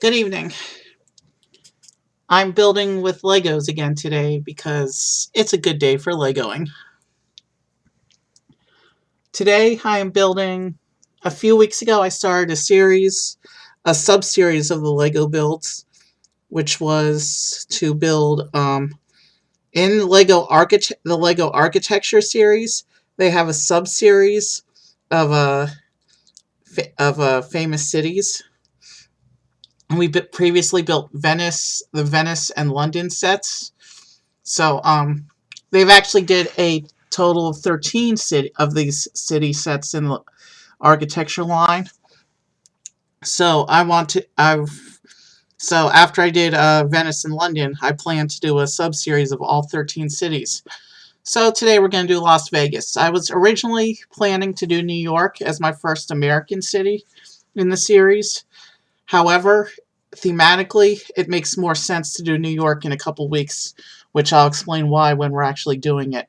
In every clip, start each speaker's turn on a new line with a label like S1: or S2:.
S1: Good evening. I'm building with Legos again today because it's a good day for Legoing. Today I am building, a few weeks ago I started a sub-series of the Lego builds, which was to build in the Lego Architecture series. They have a sub-series of famous cities. And we previously built the Venice and London sets. So they've actually did a total of 13 of these city sets in the architecture line. So so after I did Venice and London, I plan to do a sub-series of all 13 cities. So today we're going to do Las Vegas. I was originally planning to do New York as my first American city in the series. However, thematically, it makes more sense to do New York in a couple weeks, which I'll explain why when we're actually doing it.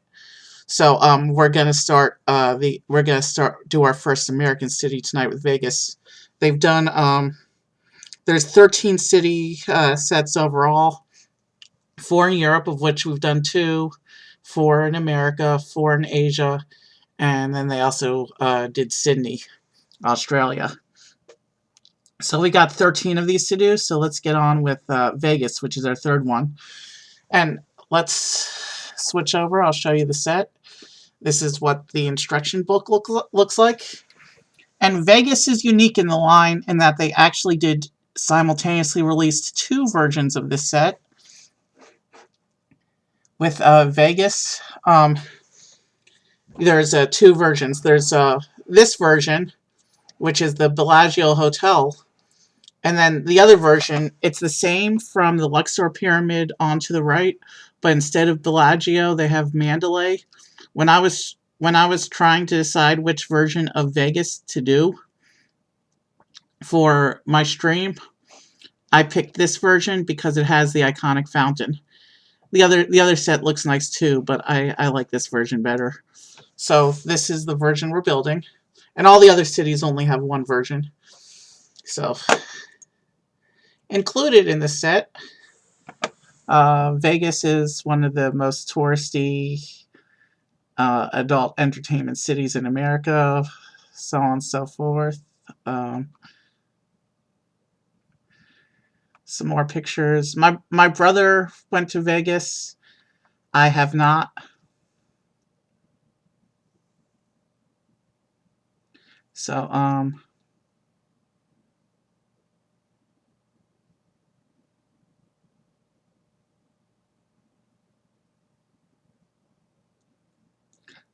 S1: So we're gonna do our first American city tonight with Vegas. They've done there's 13 city sets overall, 4 in Europe, of which we've done 2, 4 in America, 4 in Asia, and then they also did Sydney, Australia. So we got 13 of these to do, so let's get on with Vegas, which is our third one. And let's switch over. I'll show you the set. This is what the instruction book looks like. And Vegas is unique in the line in that they actually did simultaneously release 2 versions of this set. With Vegas, there's 2 versions. There's this version, which is the Bellagio Hotel. And then the other version, it's the same from the Luxor Pyramid onto the right, but instead of Bellagio, they have Mandalay. When I was trying to decide which version of Vegas to do for my stream, I picked this version because it has the iconic fountain. The other set looks nice too, but I like this version better. So this is the version we're building, and all the other cities only have one version. So included in the set, Vegas is one of the most touristy adult entertainment cities in America, so on and so forth. Some more pictures. My brother went to Vegas. I have not. So,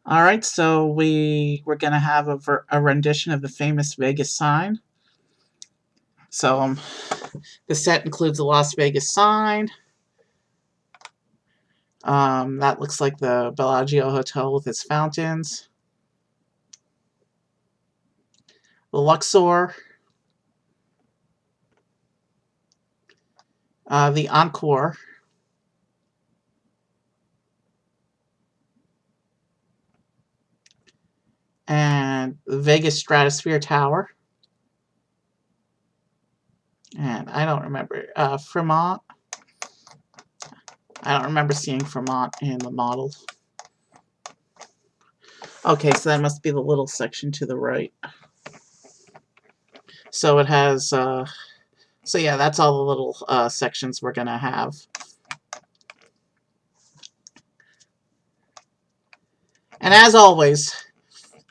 S1: alright, so we're going to have a rendition of the famous Vegas sign. So, the set includes the Las Vegas sign. That looks like the Bellagio Hotel with its fountains. The Luxor. The Encore. And the Vegas Stratosphere Tower. And I don't remember Fremont. I don't remember seeing Fremont in the model. Okay, so that must be the little section to the right. So it has, so yeah, that's all the little sections we're going to have. And as always,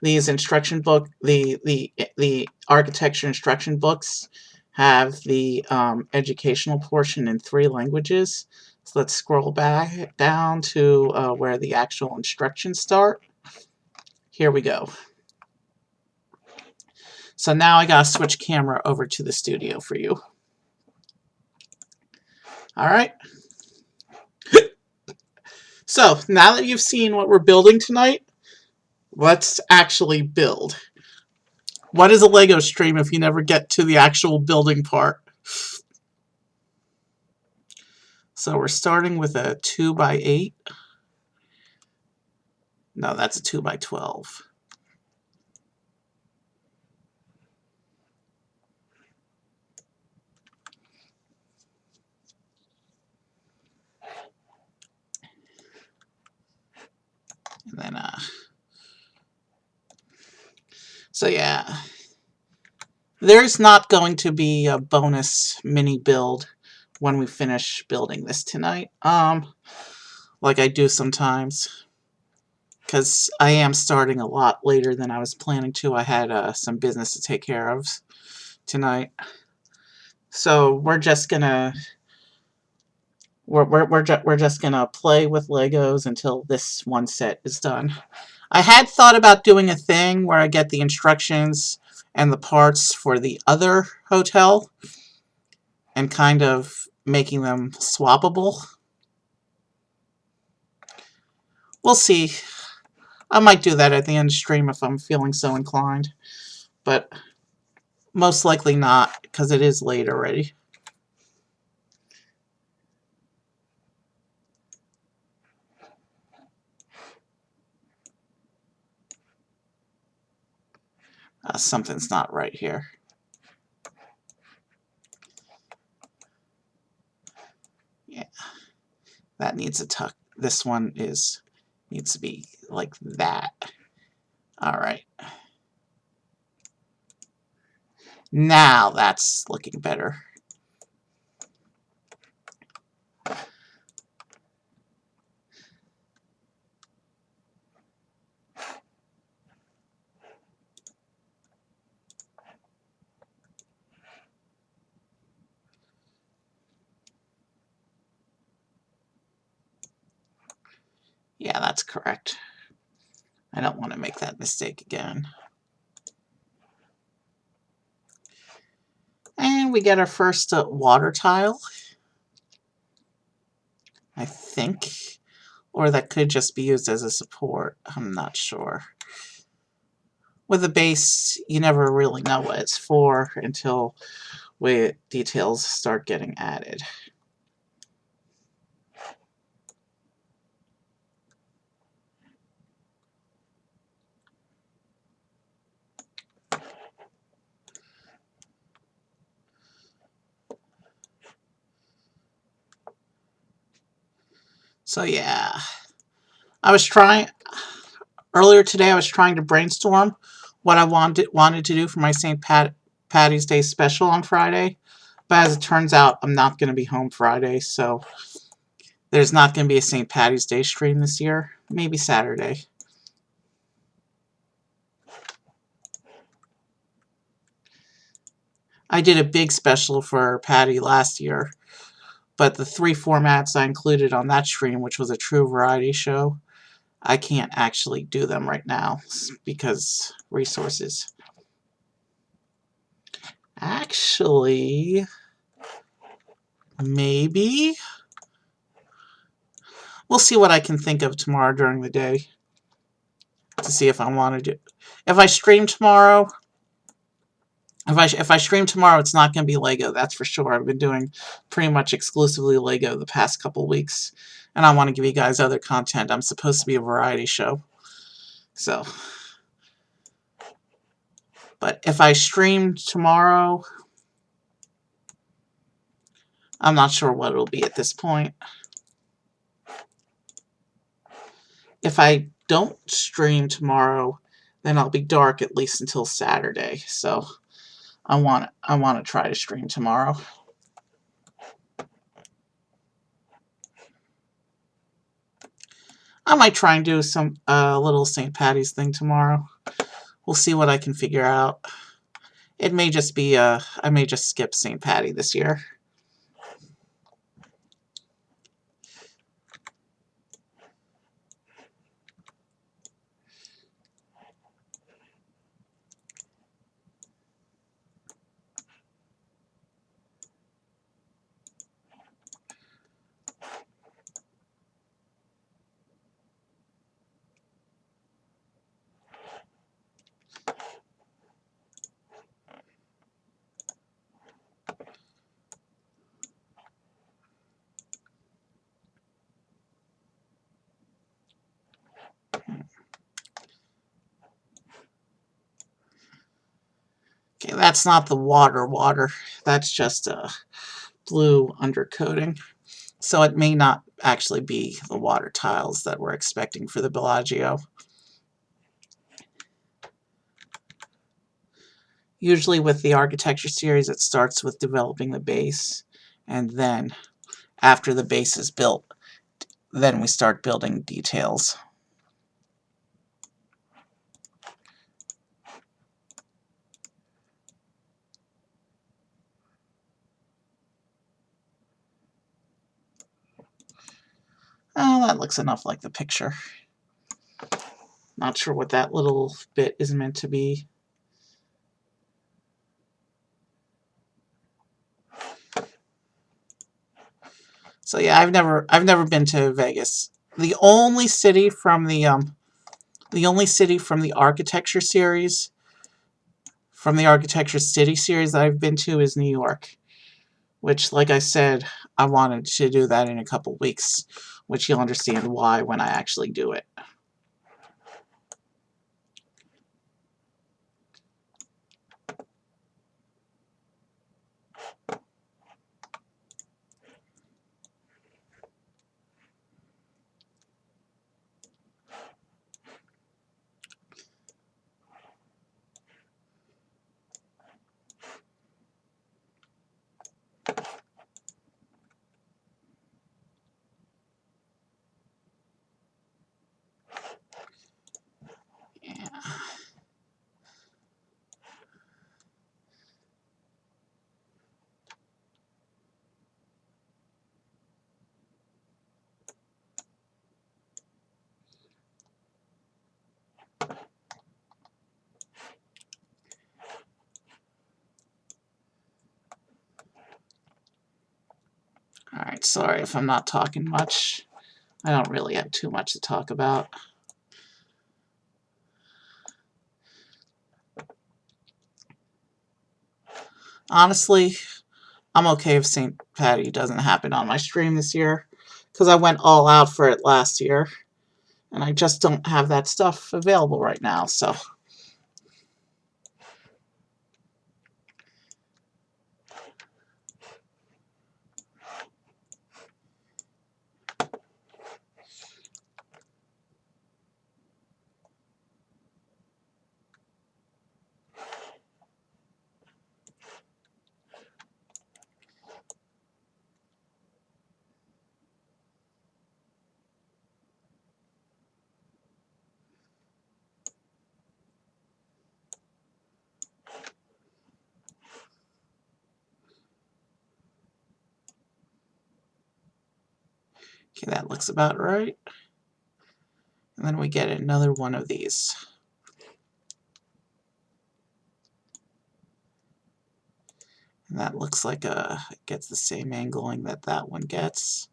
S1: these instruction book, the architecture instruction books have the educational portion in 3 languages. So let's scroll back down to where the actual instructions start. Here we go. So now I gotta switch camera over to the studio for you. Alright. So now that you've seen what we're building tonight, let's actually build. What is a Lego stream if you never get to the actual building part? So we're starting with a 2x8. No, that's a 2x12. So yeah, there's not going to be a bonus mini build when we finish building this tonight. Like I do sometimes, because I am starting a lot later than I was planning to. I had some business to take care of tonight. So we're just gonna we're just gonna play with Legos until this one set is done. I had thought about doing a thing where I get the instructions and the parts for the other hotel and kind of making them swappable. We'll see. I might do that at the end of stream if I'm feeling so inclined, but most likely not because it is late already. Something's not right here. Yeah, that needs a tuck. This one needs to be like that. All right. Now that's looking better. Yeah, that's correct. I don't want to make that mistake again. And we get our first water tile, I think. Or that could just be used as a support. I'm not sure. With a base, you never really know what it's for until details start getting added. So yeah, earlier today I was trying to brainstorm what I wanted to do for my Patty's Day special on Friday. But as it turns out, I'm not going to be home Friday, so there's not going to be a St. Patty's Day stream this year. Maybe Saturday. I did a big special for Patty last year, but the 3 formats I included on that stream, which was a true variety show, I can't actually do them right now because resources. Actually, maybe. We'll see what I can think of tomorrow during the day to see if I want to do. If I stream tomorrow, if I stream tomorrow, it's not going to be Lego. That's for sure. I've been doing pretty much exclusively Lego the past couple weeks, and I want to give you guys other content. I'm supposed to be a variety show, so. But if I stream tomorrow, I'm not sure what it'll be at this point. If I don't stream tomorrow, then I'll be dark at least until Saturday. So I want to try to stream tomorrow. I might try and do some little St. Patty's thing tomorrow. We'll see what I can figure out. It may just be I may just skip St. Patty this year. Okay, that's not the water. That's just a blue undercoating. So it may not actually be the water tiles that we're expecting for the Bellagio. Usually with the architecture series, it starts with developing the base, and then after the base is built, then we start building details. Oh, that looks enough like the picture. Not sure what that little bit is meant to be. So yeah, I've never been to Vegas. The only city from the architecture series, from the architecture city series that I've been to is New York, which, like I said, I wanted to do that in a couple weeks, which you'll understand why when I actually do it. Yeah. Alright, sorry if I'm not talking much. I don't really have too much to talk about. Honestly, I'm okay if St. Patty doesn't happen on my stream this year, because I went all out for it last year, and I just don't have that stuff available right now, so... Okay, that looks about right. And then we get another one of these. And that looks like it gets the same angling that that one gets.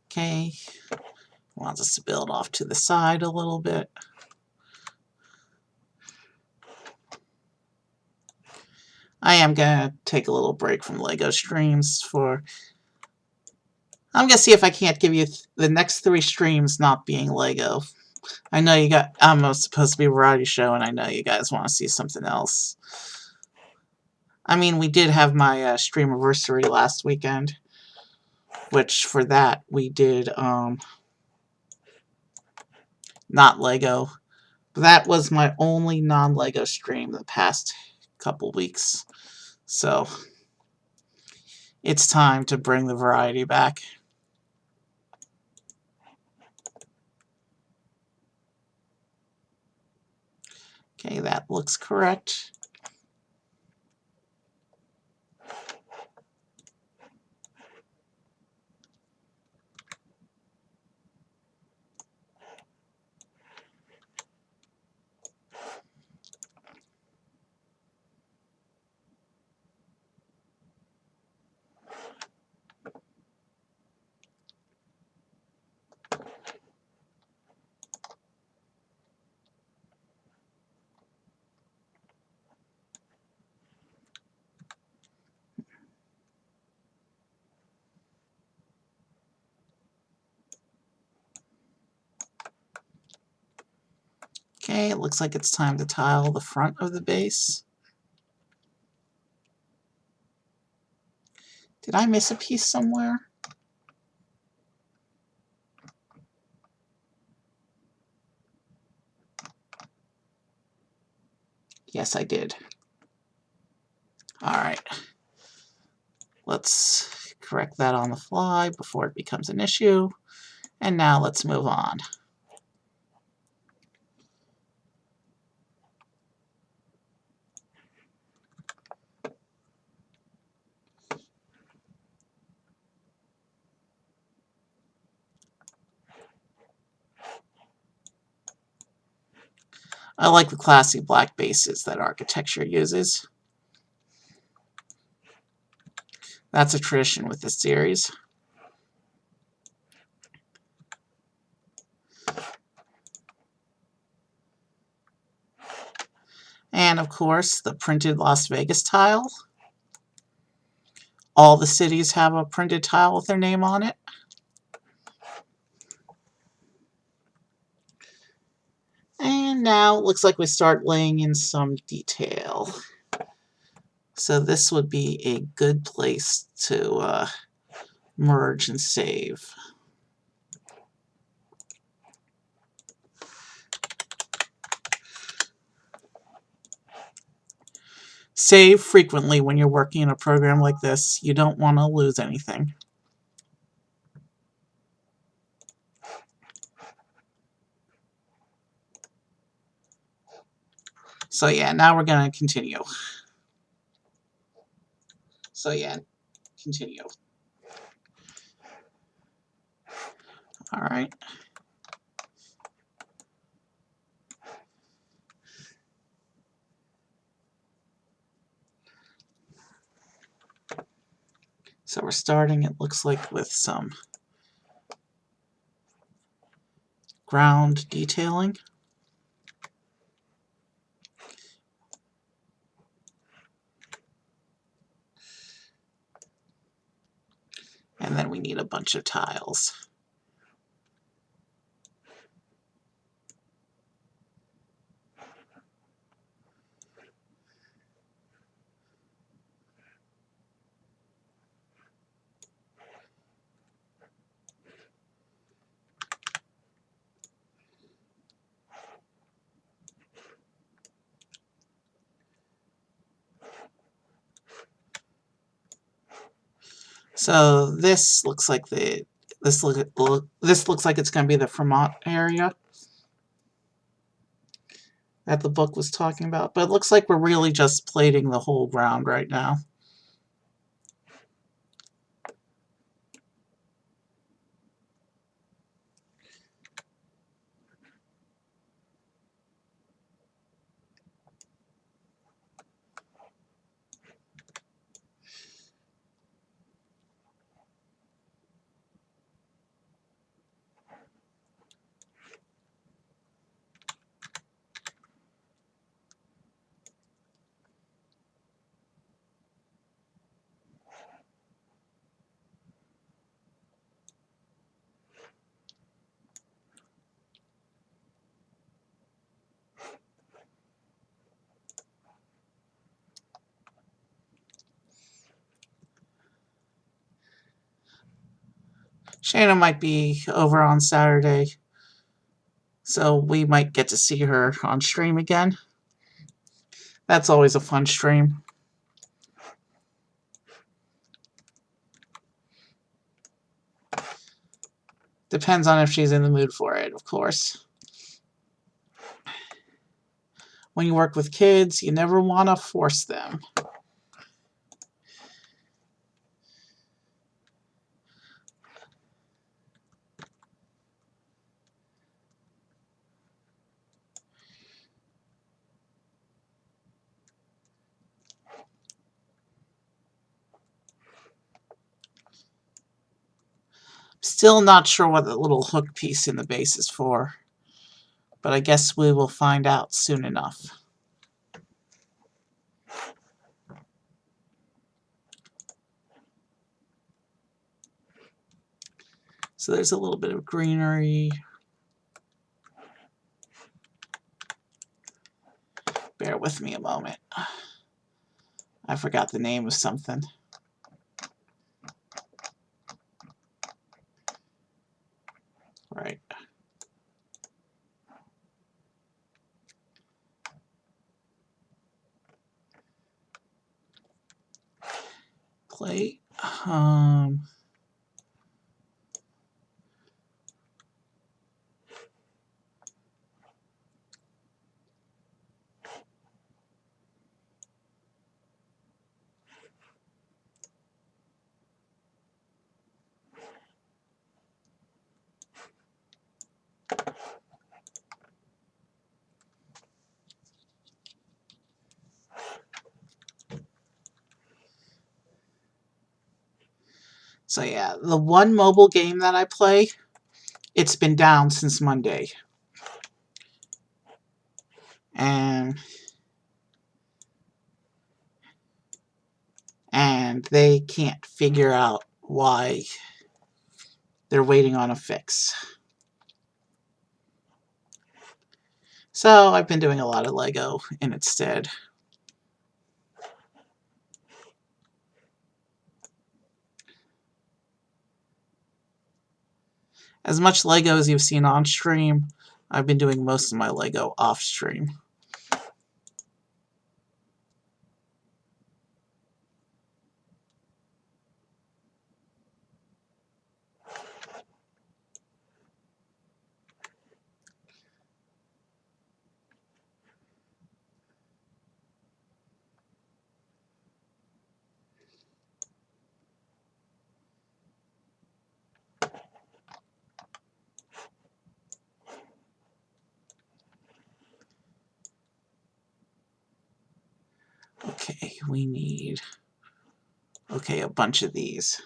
S1: Okay, wants us to build off to the side a little bit. I am gonna take a little break from LEGO streams for... I'm gonna see if I can't give you the next 3 streams not being LEGO. I know you got... I'm supposed to be a variety show, and I know you guys want to see something else. I mean, we did have my stream anniversary last weekend, which for that we did not LEGO. That was my only non-LEGO stream the past couple weeks. So it's time to bring the variety back. Okay, that looks correct. Okay, it looks like it's time to tile the front of the base. Did I miss a piece somewhere? Yes, I did. Alright. Let's correct that on the fly before it becomes an issue. And now let's move on. I like the classy black bases that architecture uses. That's a tradition with this series. And of course, the printed Las Vegas tile. All the cities have a printed tile with their name on it. And now it looks like we start laying in some detail. So this would be a good place to merge and save. Save frequently when you're working in a program like this. You don't want to lose anything. So yeah, now we're going to continue. So yeah, continue. All right. So we're starting, it looks like, with some ground detailing. And then we need a bunch of tiles. So this looks like this looks like it's going to be the Fremont area that the book was talking about, but it looks like we're really just plating the whole ground right now. Shana might be over on Saturday, so we might get to see her on stream again. That's always a fun stream. Depends on if she's in the mood for it, of course. When you work with kids, you never want to force them. Still not sure what the little hook piece in the base is for, but I guess we will find out soon enough. So there's a little bit of greenery. Bear with me a moment. I forgot the name of something. Right. plate. So yeah, the one mobile game that I play, it's been down since Monday. And they can't figure out why they're waiting on a fix. So I've been doing a lot of Lego in its stead. As much Lego as you've seen on stream, I've been doing most of my Lego off stream. Okay, we need, a bunch of these.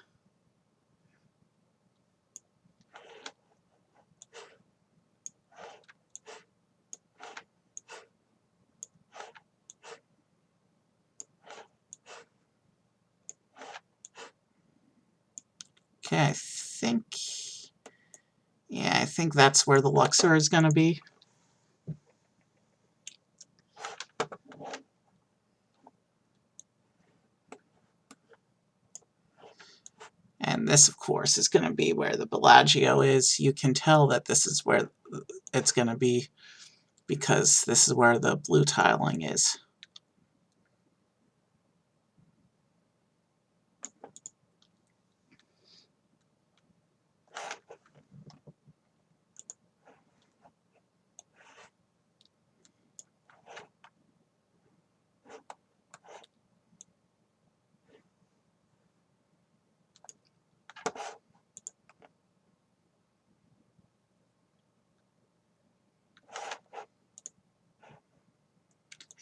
S1: Okay, I think that's where the Luxor is going to be. And this, of course, is going to be where the Bellagio is. You can tell that this is where it's going to be because this is where the blue tiling is.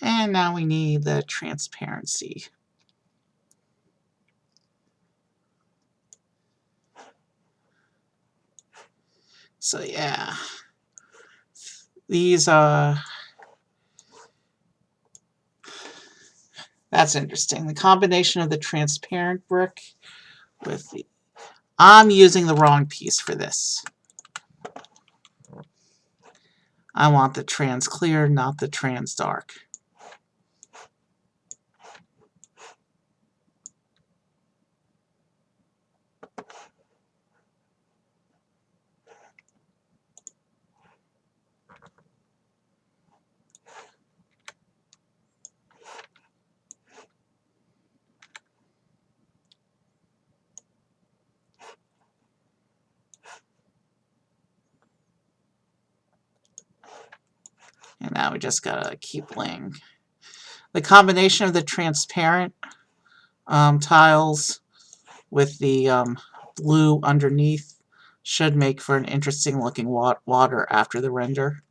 S1: And now we need the transparency. So yeah, these that's interesting. The combination of the transparent brick with the... I'm using the wrong piece for this. I want the trans clear, not the trans dark. And now we just gotta keep laying. The combination of the transparent tiles with the blue underneath should make for an interesting looking water after the render.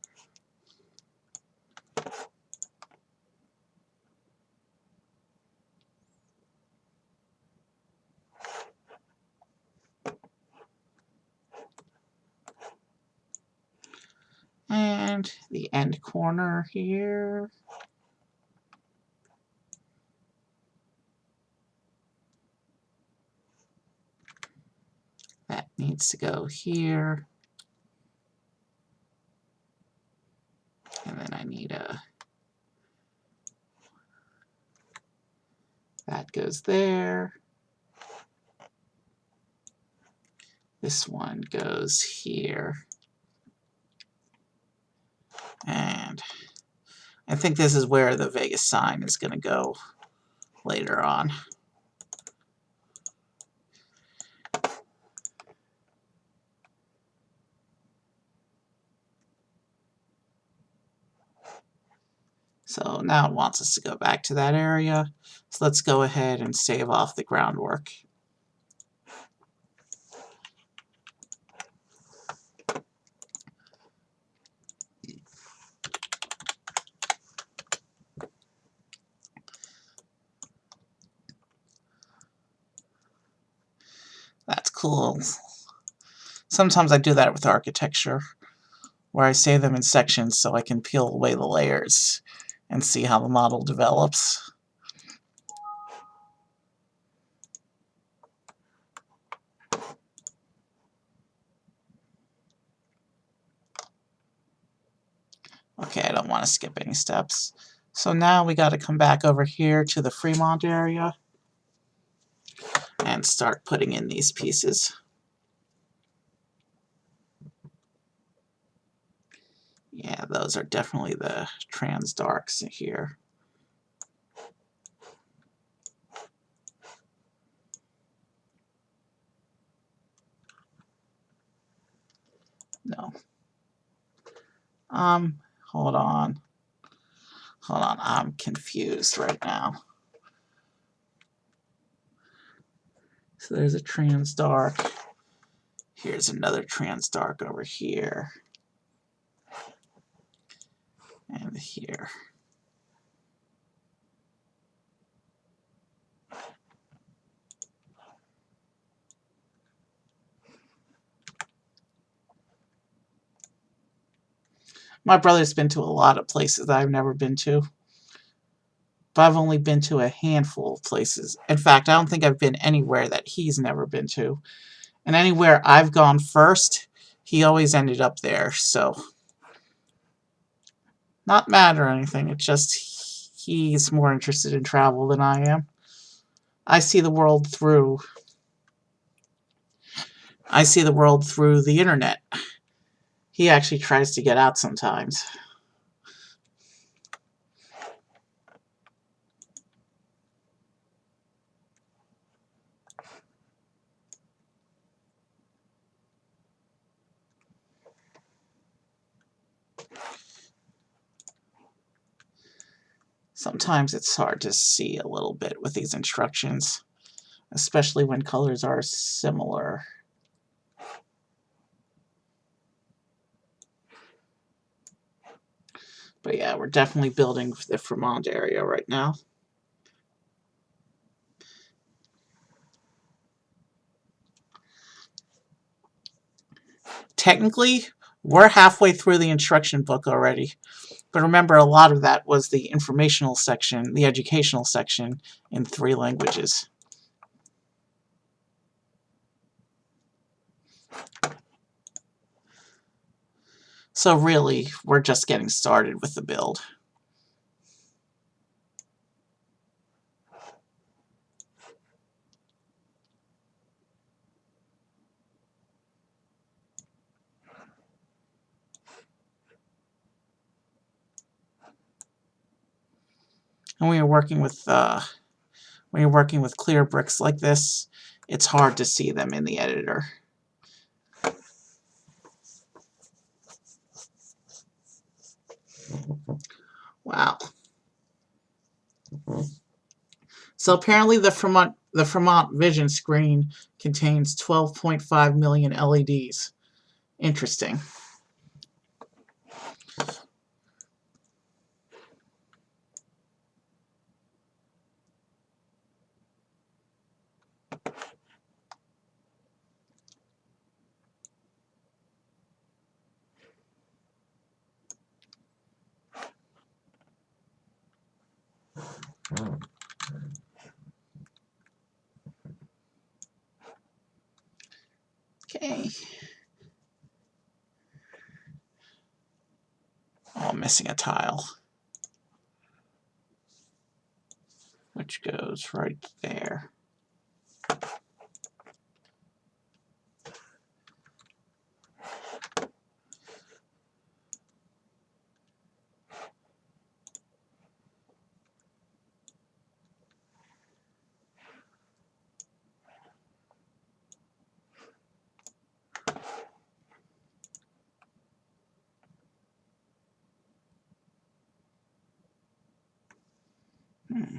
S1: And the end corner here. That needs to go here. And then I need that goes there. This one goes here. And I think this is where the Vegas sign is going to go later on. So now it wants us to go back to that area. So let's go ahead and save off the groundwork. That's cool. Sometimes I do that with architecture, where I save them in sections so I can peel away the layers and see how the model develops. Okay, I don't want to skip any steps. So now we got to come back over here to the Fremont area and start putting in these pieces. Yeah, those are definitely the trans darks here. No. Hold on. Hold on, I'm confused right now. So there's a trans dark. Here's another trans dark over here. And here. My brother's been to a lot of places that I've never been to. But I've only been to a handful of places. In fact, I don't think I've been anywhere that he's never been to. And anywhere I've gone first, he always ended up there. So, not mad or anything. It's just he's more interested in travel than I am. I see the world through the internet. He actually tries to get out sometimes. Sometimes it's hard to see a little bit with these instructions, especially when colors are similar. But yeah, we're definitely building the Fremont area right now. Technically, we're halfway through the instruction book already. But remember, a lot of that was the informational section, the educational section, in 3 languages. So really, we're just getting started with the build. And when you're working with clear bricks like this, it's hard to see them in the editor. Wow. So apparently the Fremont Vision screen contains 12.5 million LEDs. Interesting. Okay. Oh, I'm missing a tile, which goes right there. Hmm.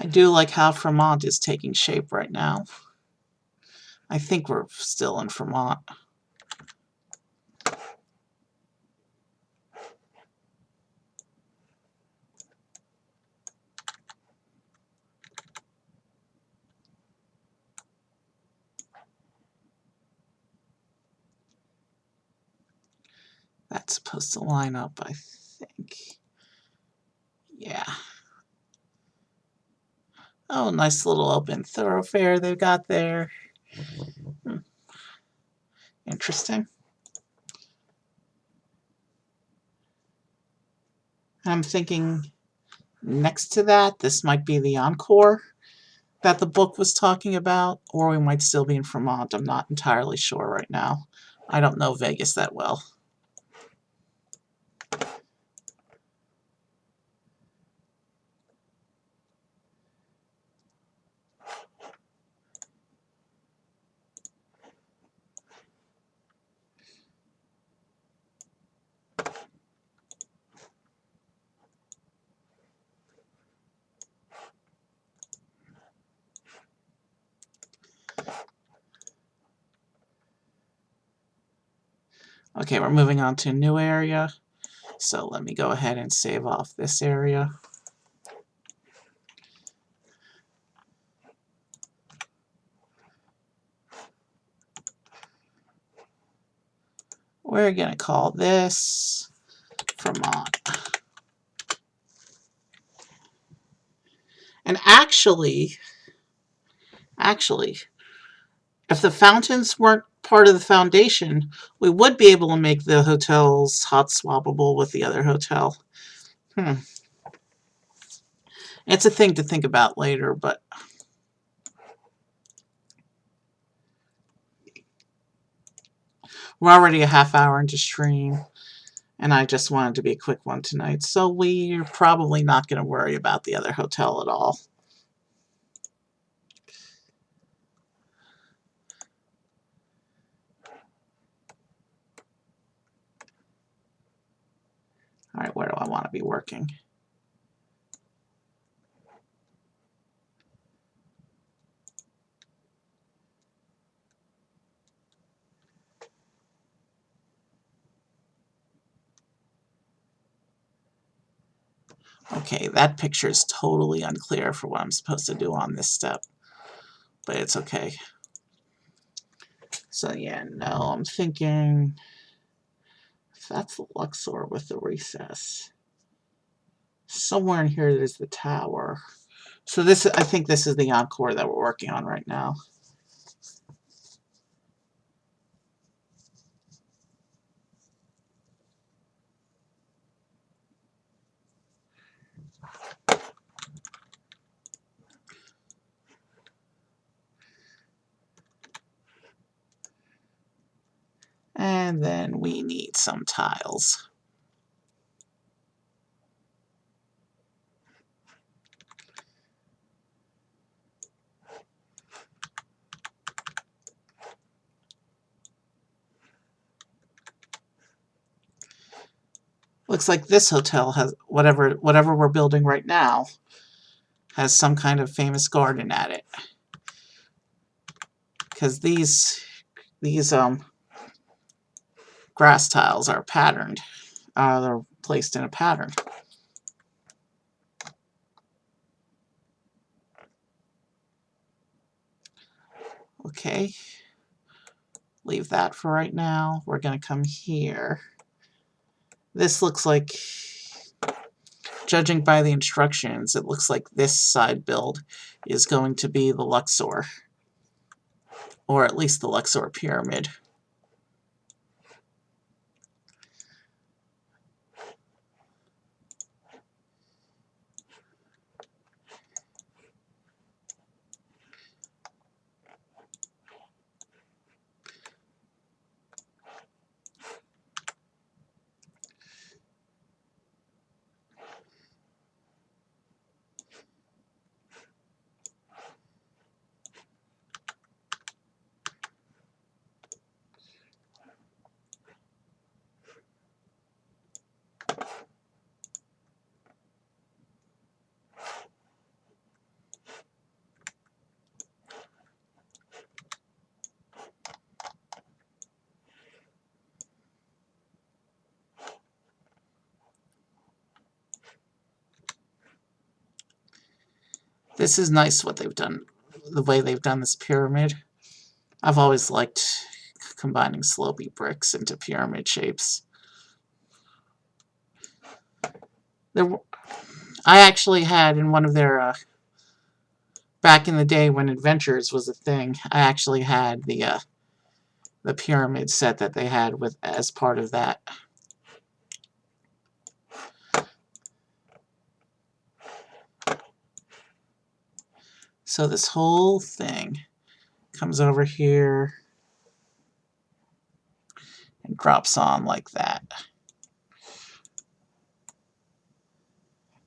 S1: I do like how Vermont is taking shape right now. I think we're still in Vermont. That's supposed to line up, I think. Yeah. Oh, nice little open thoroughfare they've got there. Interesting. I'm thinking next to that, this might be the Encore that the book was talking about, or we might still be in Vermont. I'm not entirely sure right now. I don't know Vegas that well. Okay, we're moving on to a new area. So let me go ahead and save off this area. We're going to call this Vermont. And actually, if the fountains weren't part of the foundation, we would be able to make the hotels hot swappable with the other hotel. It's a thing to think about later, but we're already a half hour into stream, and I just wanted to be a quick one tonight, so we're probably not going to worry about the other hotel at all. All right, where do I want to be working? Okay, that picture is totally unclear for what I'm supposed to do on this step, but it's okay. So yeah, no, I'm thinking if that's the Luxor with the recess. Somewhere in here there's the tower. So this, I think this is the Encore that we're working on right now. And then we need some tiles. Looks like this hotel has whatever we're building right now has some kind of famous garden at it. Because these grass tiles are patterned. They're placed in a pattern. Okay, leave that for right now. We're going to come here. This looks like, judging by the instructions, it looks like this side build is going to be the Luxor, or at least the Luxor Pyramid. This is nice what they've done, the way they've done this pyramid. I've always liked combining slopey bricks into pyramid shapes. I actually had in one of their, back in the day when Adventures was a thing, I actually had the pyramid set that they had with as part of that. So this whole thing comes over here and drops on like that.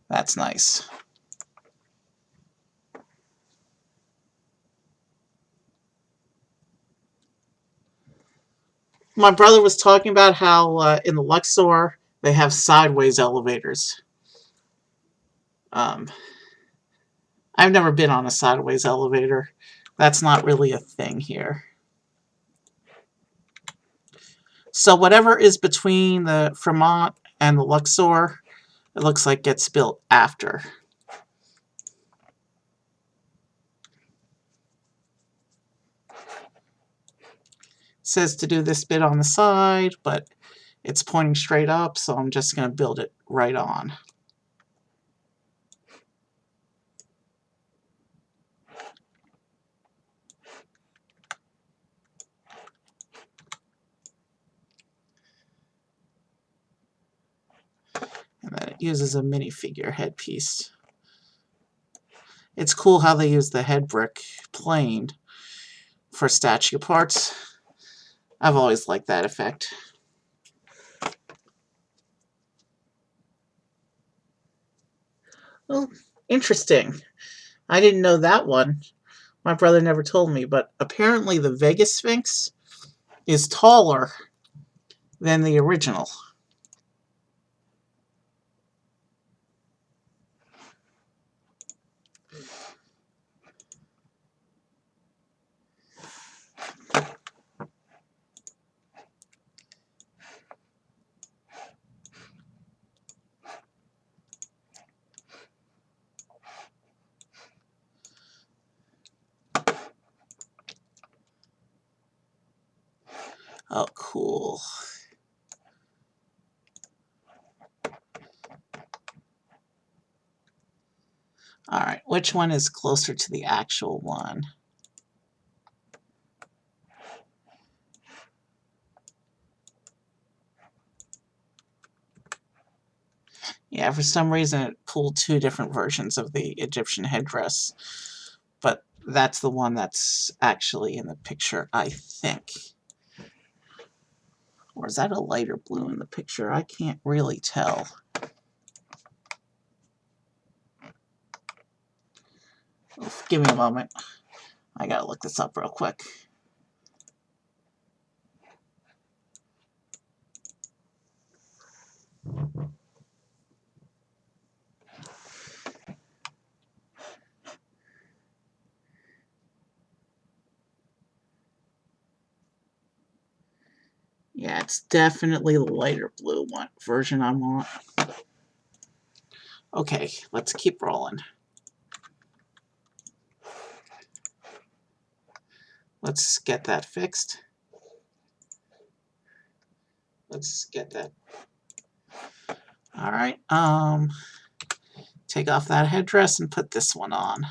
S1: That's nice. My brother was talking about how in the Luxor they have sideways elevators. I've never been on a sideways elevator. That's not really a thing here. So whatever is between the Fremont and the Luxor, it looks like gets built after. It says to do this bit on the side, but it's pointing straight up, so I'm just going to build it right on. And then it uses a minifigure headpiece. It's cool how they use the head brick planed for statue parts. I've always liked that effect. Oh, interesting. I didn't know that one. My brother never told me, but apparently the Vegas Sphinx is taller than the original. Oh, cool. Alright, which one is closer to the actual one? Yeah, for some reason it pulled two different versions of the Egyptian headdress. But that's the one that's actually in the picture, I think. Or is that a lighter blue in the picture? I can't really tell. Oof, give me a moment. I gotta look this up real quick. Yeah, it's definitely the lighter blue one version I want. Okay, let's keep rolling. Let's get that fixed. Let's get that. Alright, take off that headdress and put this one on.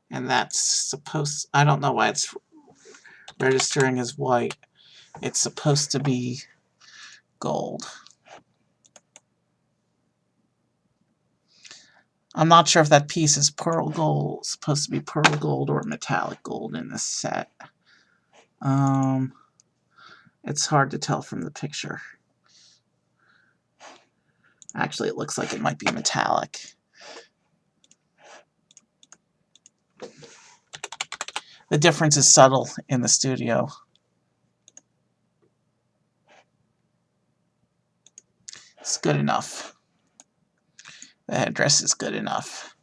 S1: And that's supposed, I don't know why it's registering as white. It's supposed to be gold. I'm not sure if that piece is pearl gold, supposed to be pearl gold or metallic gold in this set. It's hard to tell from the picture. Actually, it looks like it might be metallic. The difference is subtle in the studio. It's good enough. The headdress is good enough.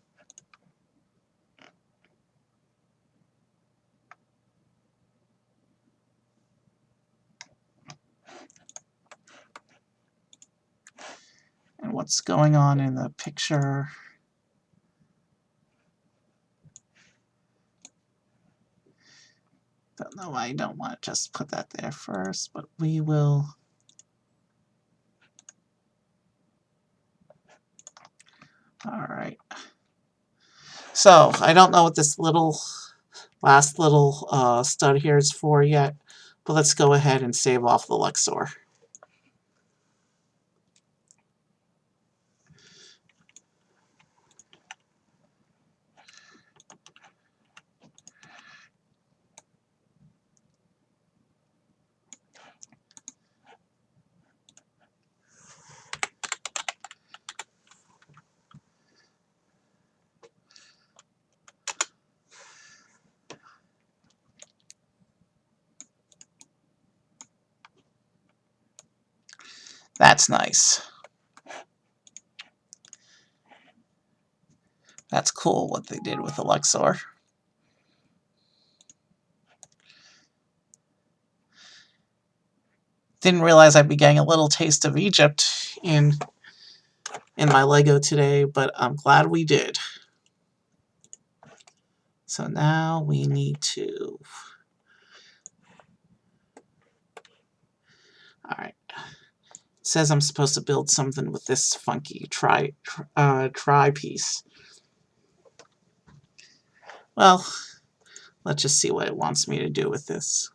S1: and what's going on in the picture. Don't know why I don't want to just put that there first, but we will. All right. So I don't know what this last little stud here is for yet, but let's go ahead and save off the Luxor. That's nice. That's cool what they did with the Luxor. Didn't realize I'd be getting a little taste of Egypt in my Lego today, but I'm glad we did. So now we need to... Alright. It says I'm supposed to build something with this funky try piece. Well, let's just see what it wants me to do with this.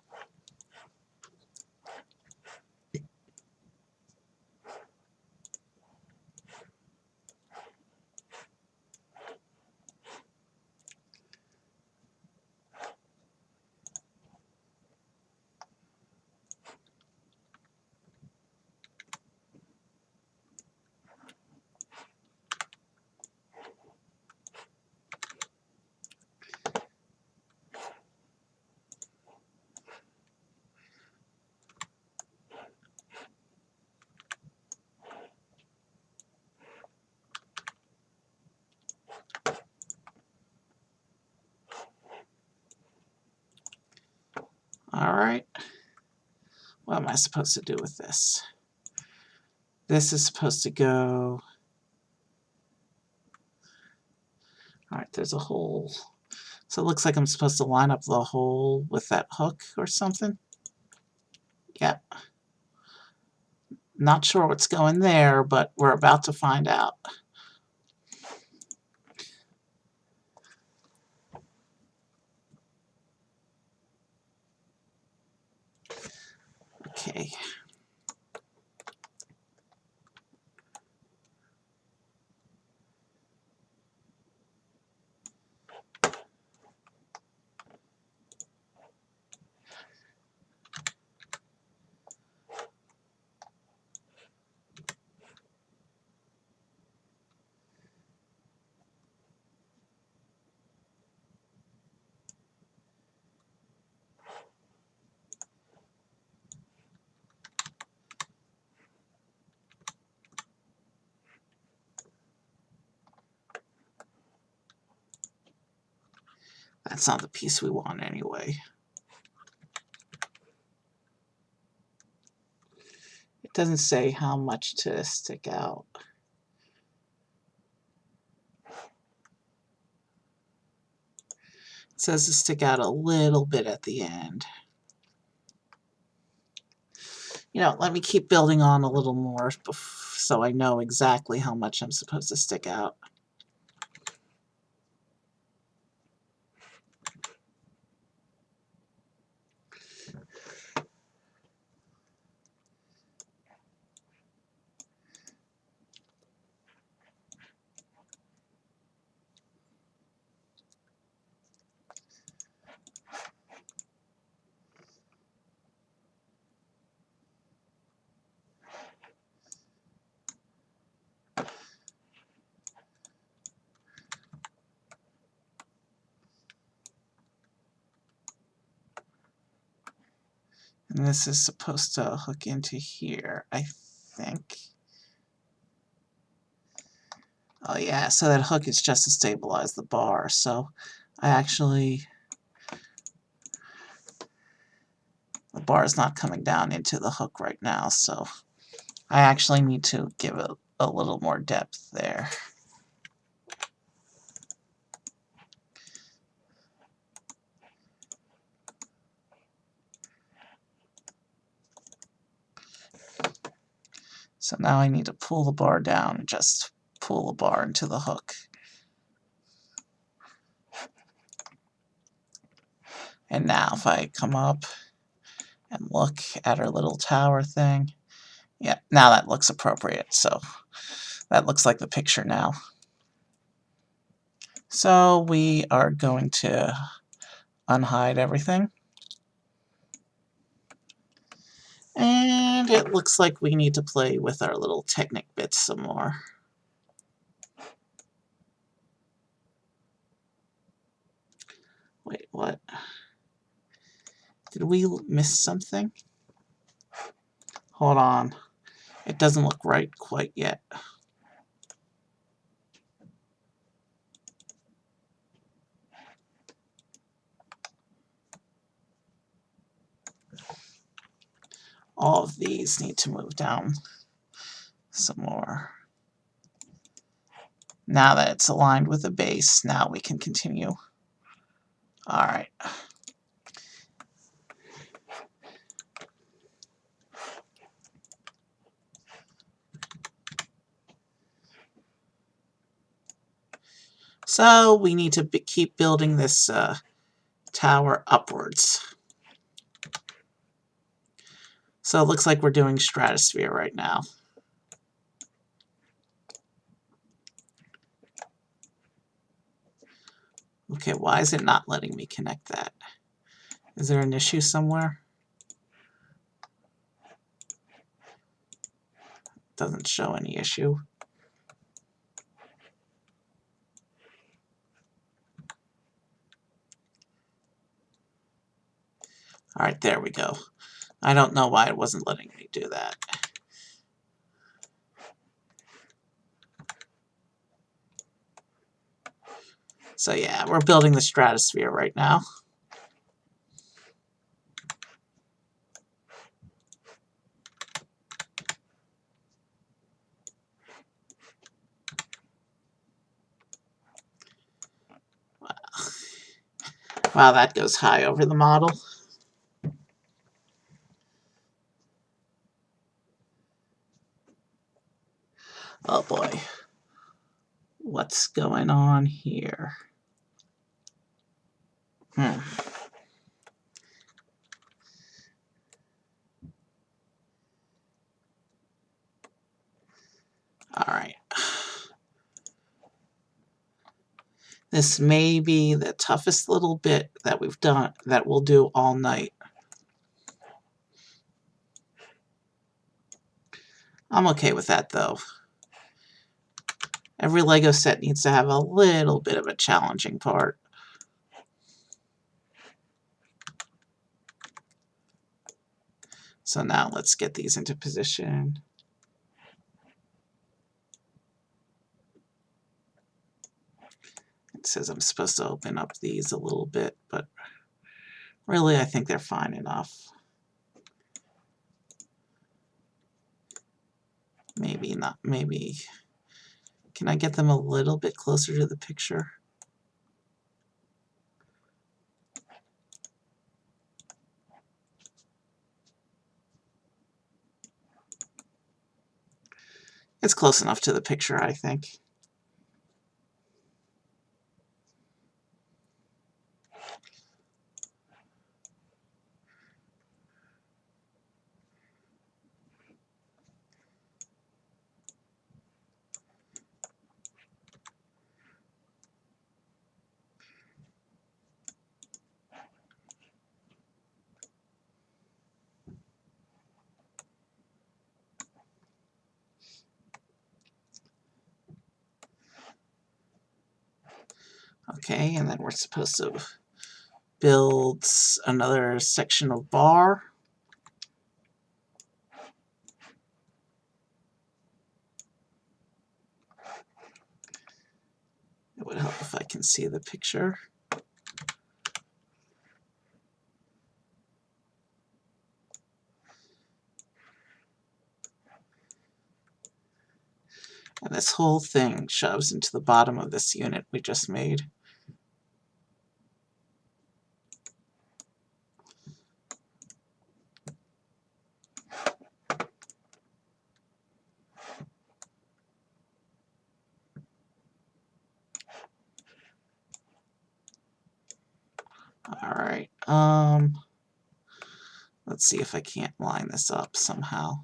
S1: Alright. What am I supposed to do with this? This is supposed to go... Alright, there's a hole. So it looks like I'm supposed to line up the hole with that hook or something. Yep. Not sure what's going there, but we're about to find out. Okay. That's not the piece we want anyway. It doesn't say how much to stick out. It says to stick out a little bit at the end. You know, let me keep building on a little more so I know exactly how much I'm supposed to stick out. And this is supposed to hook into here, I think. Oh yeah, so that hook is just to stabilize the bar. So I actually... The bar is not coming down into the hook right now, so I actually need to give it a little more depth there. So now I need to pull the bar down and just pull the bar into the hook. And now if I come up and look at our little tower thing, yeah, now that looks appropriate. So that looks like the picture now. So we are going to unhide everything. And it looks like we need to play with our little Technic bits some more. Wait, what? Did we miss something? Hold on. It doesn't look right quite yet. All of these need to move down some more. Now that it's aligned with the base, now we can continue. All right. So we need to keep building this tower upwards. So it looks like we're doing stratosphere right now. Okay, why is it not letting me connect that? Is there an issue somewhere? Doesn't show any issue. All right, there we go. I don't know why it wasn't letting me do that. So yeah, we're building the stratosphere right now. Wow, that goes high over the model. Oh boy. What's going on here? All right. This may be the toughest little bit that we've done, that we'll do all night. I'm okay with that, though. Every Lego set needs to have a little bit of a challenging part. So now let's get these into position. It says I'm supposed to open up these a little bit, but really I think they're fine enough. Maybe not, maybe. Can I get them a little bit closer to the picture? It's close enough to the picture, I think. Okay, and then we're supposed to build another section of bar. It would help if I can see the picture. And this whole thing shoves into the bottom of this unit we just made. Alright, let's see if I can't line this up somehow.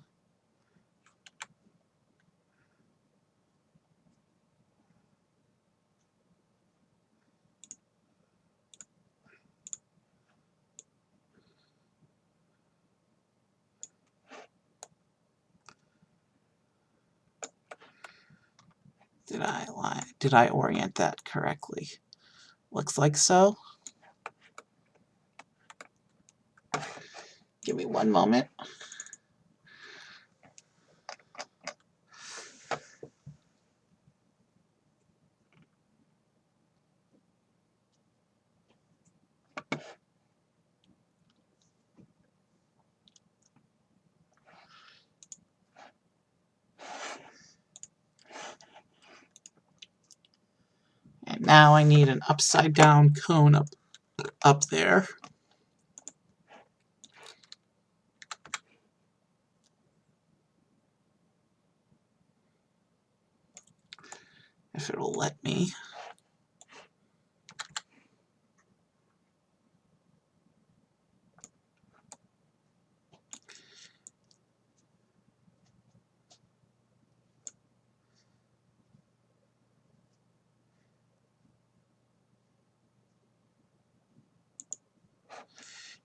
S1: Did I orient that correctly? Looks like so. Give me one moment. And now I need an upside down cone up there. If it'll let me.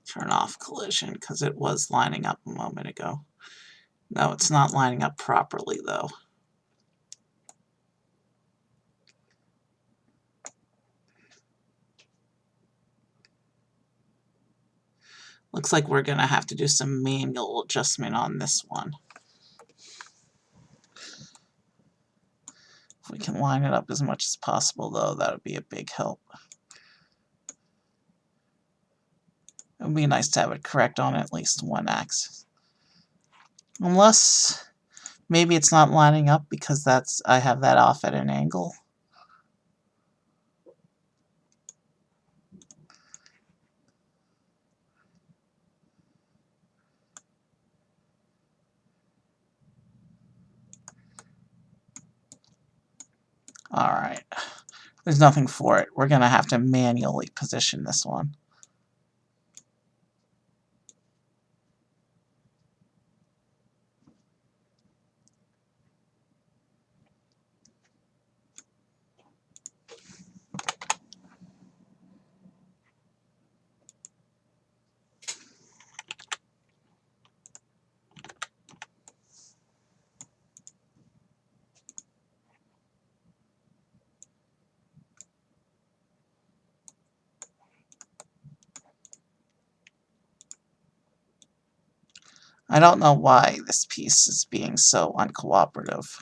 S1: Turn off collision because it was lining up a moment ago. No, it's not lining up properly though. Looks like we're going to have to do some manual adjustment on this one. If we can line it up as much as possible though, that would be a big help. It would be nice to have it correct on at least one axis. Unless maybe it's not lining up because I have that off at an angle. Alright. There's nothing for it. We're going to have to manually position this one. I don't know why this piece is being so uncooperative.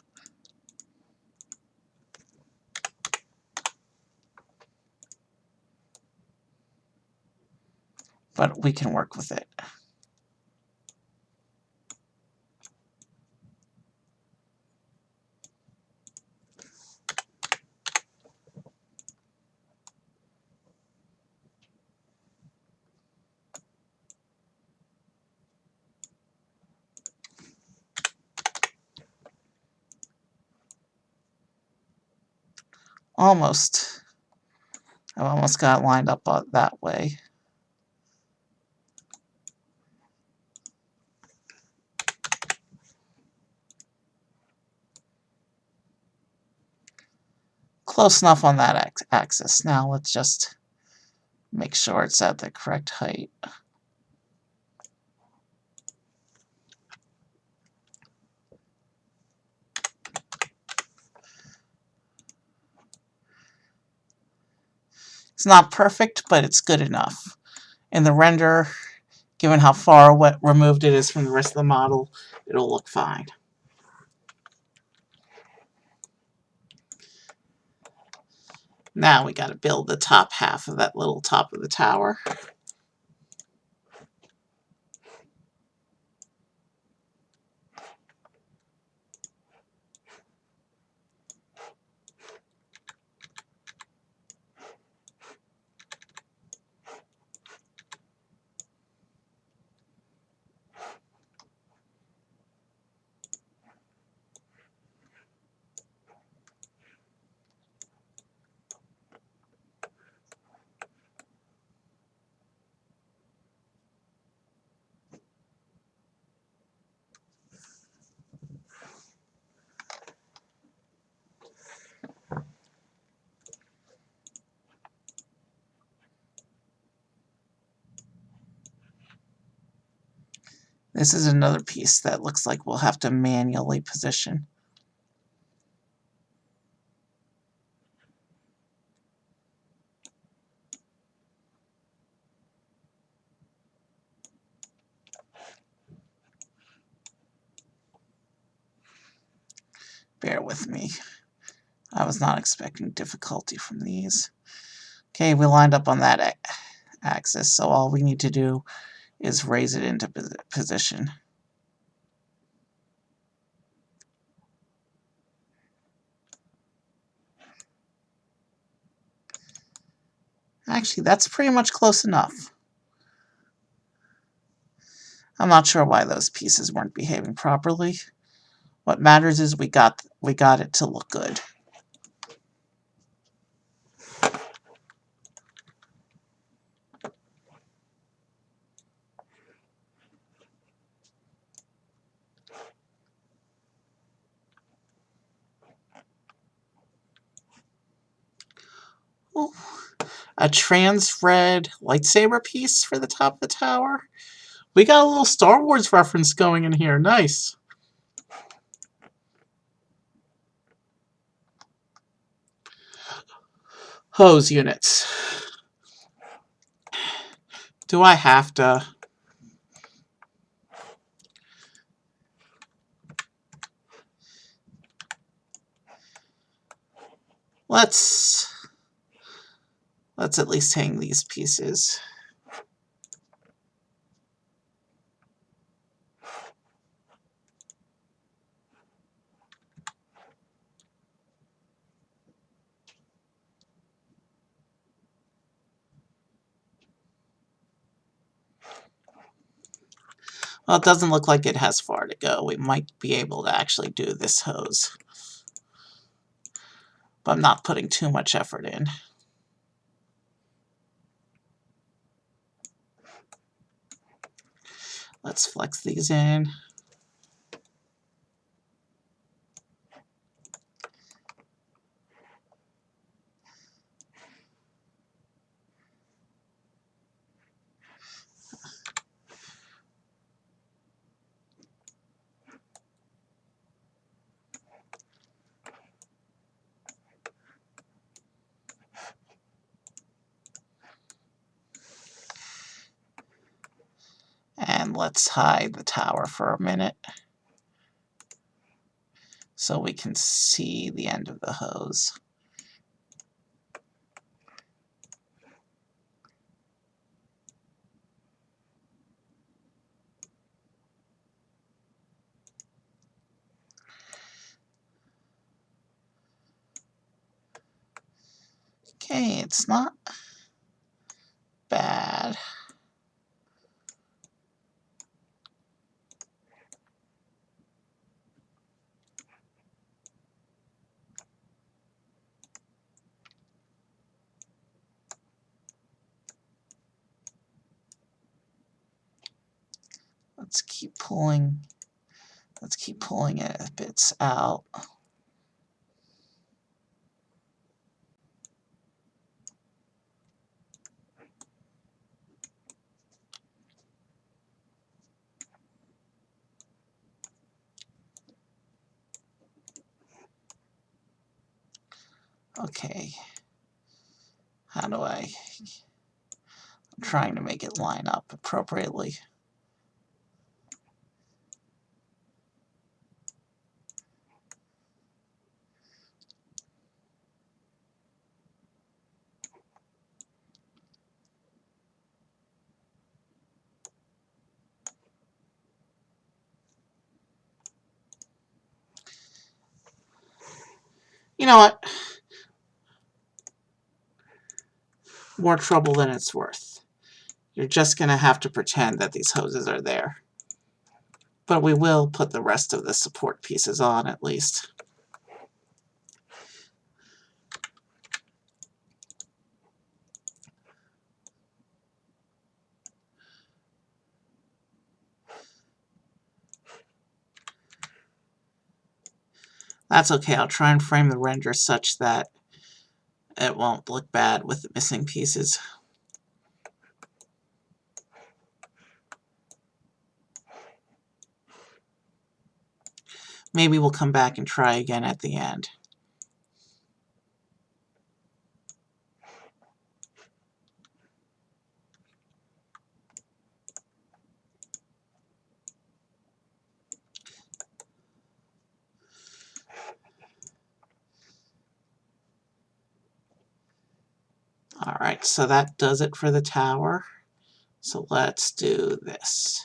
S1: But we can work with it. Almost. I've almost got it lined up that way. Close enough on that axis. Now let's just make sure it's at the correct height. It's not perfect, but it's good enough. In the render, given how far removed it is from the rest of the model, it'll look fine. Now we got to build the top half of that little top of the tower. This is another piece that looks like we'll have to manually position. Bear with me. I was not expecting difficulty from these. Okay, we lined up on that axis, so all we need to do is raise it into position. Actually, that's pretty much close enough. I'm not sure why those pieces weren't behaving properly. What matters is we got it to look good. Oh, a trans red lightsaber piece for the top of the tower. We got a little Star Wars reference going in here. Nice. Hose units. Do I have to? Let's at least hang these pieces. Well, it doesn't look like it has far to go. We might be able to actually do this hose. But I'm not putting too much effort in. Let's flex these in. And let's hide the tower for a minute so we can see the end of the hose. Okay, it's not bad. Let's keep pulling it bits out. Okay. How do I'm trying to make it line up appropriately. You know what? More trouble than it's worth. You're just going to have to pretend that these hoses are there. But we will put the rest of the support pieces on at least. That's okay. I'll try and frame the render such that it won't look bad with the missing pieces. Maybe we'll come back and try again at the end. Alright, so that does it for the tower. So let's do this.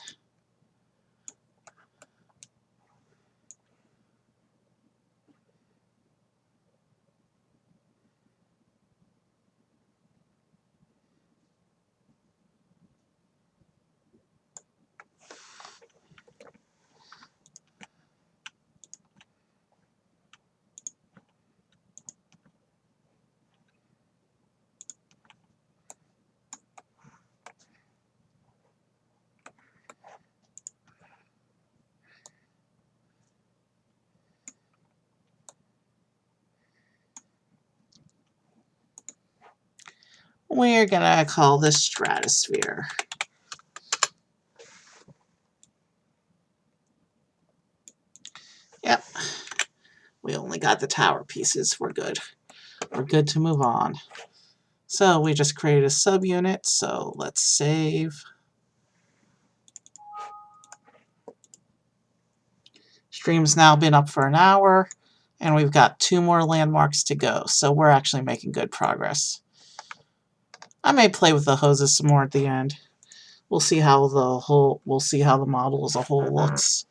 S1: We're gonna call this stratosphere. Yep. We only got the tower pieces. We're good. We're good to move on. So we just created a subunit, so let's save. Stream's now been up for an hour, and we've got 2 more landmarks to go, so we're actually making good progress. I may play with the hoses some more at the end. We'll see how the model as a whole looks.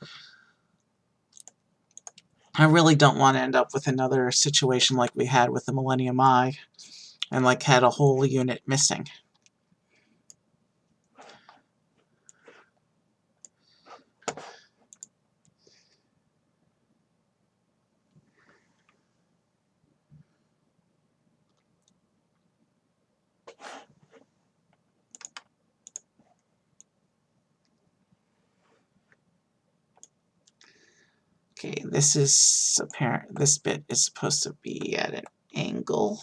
S1: I really don't want to end up with another situation like we had with the Millennium Eye, and like had a whole unit missing. Okay, this is apparent. This bit is supposed to be at an angle.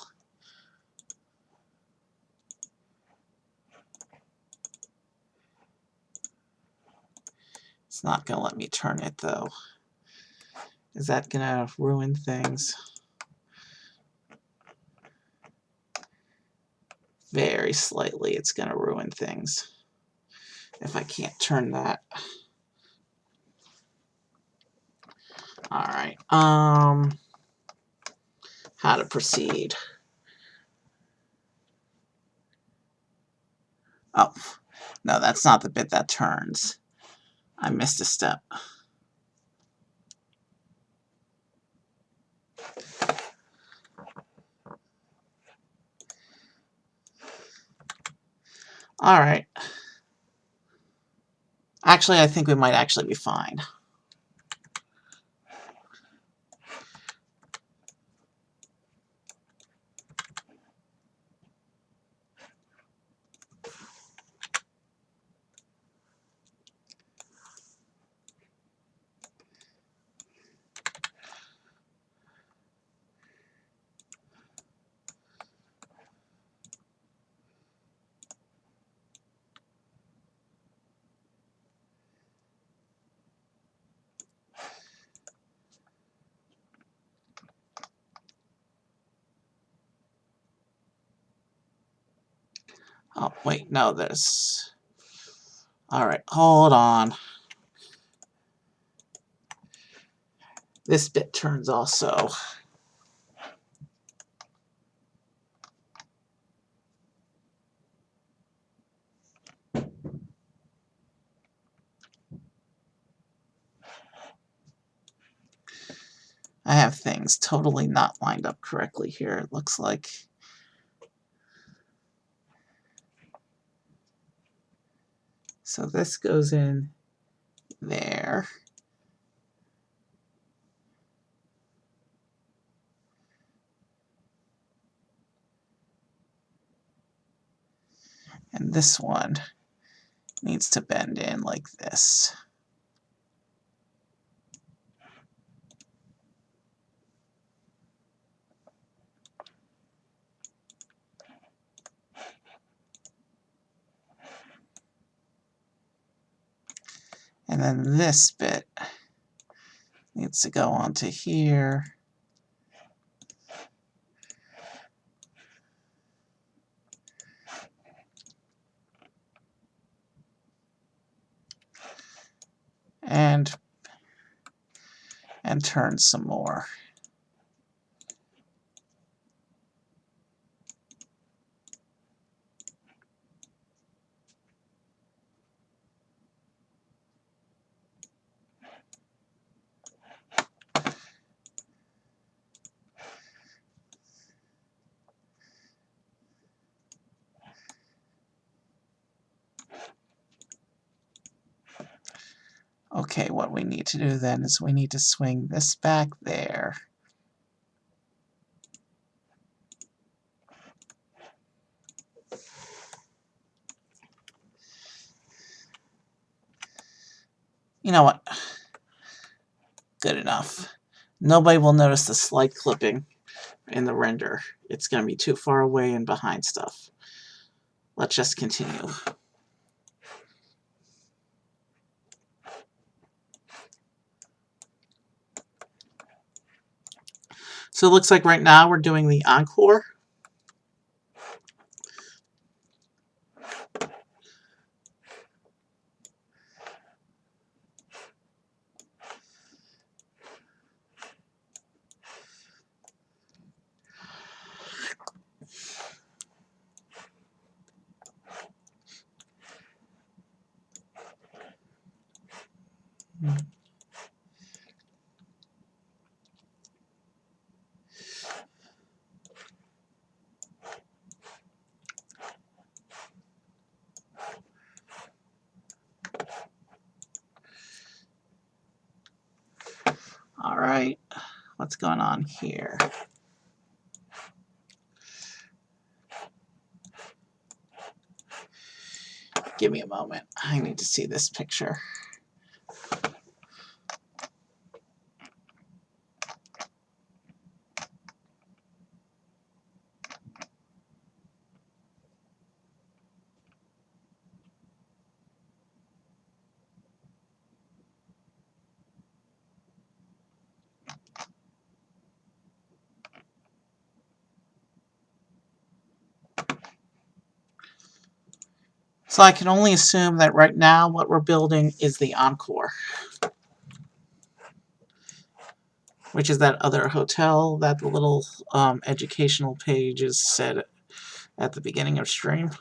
S1: It's not going to let me turn it, though. Is that going to ruin things? Very slightly, it's going to ruin things if I can't turn that. Alright, how to proceed. Oh, no, that's not the bit that turns. I missed a step. Alright. Actually, I think we might actually be fine. Oh, wait, no, there's... Alright, hold on. This bit turns also. I have things totally not lined up correctly here, it looks like. So this goes in there. And this one needs to bend in like this. And then this bit Needs to go onto here. And turn some more. Okay, what we need to do then is we need to swing this back there. You know what? Good enough. Nobody will notice the slight clipping in the render. It's going to be too far away and behind stuff. Let's just continue. So it looks like right now we're doing the encore. All right, what's going on here? Give me a moment. I need to see this picture. So I can only assume that right now what we're building is the encore, which is that other hotel that the little educational page is said at the beginning of stream.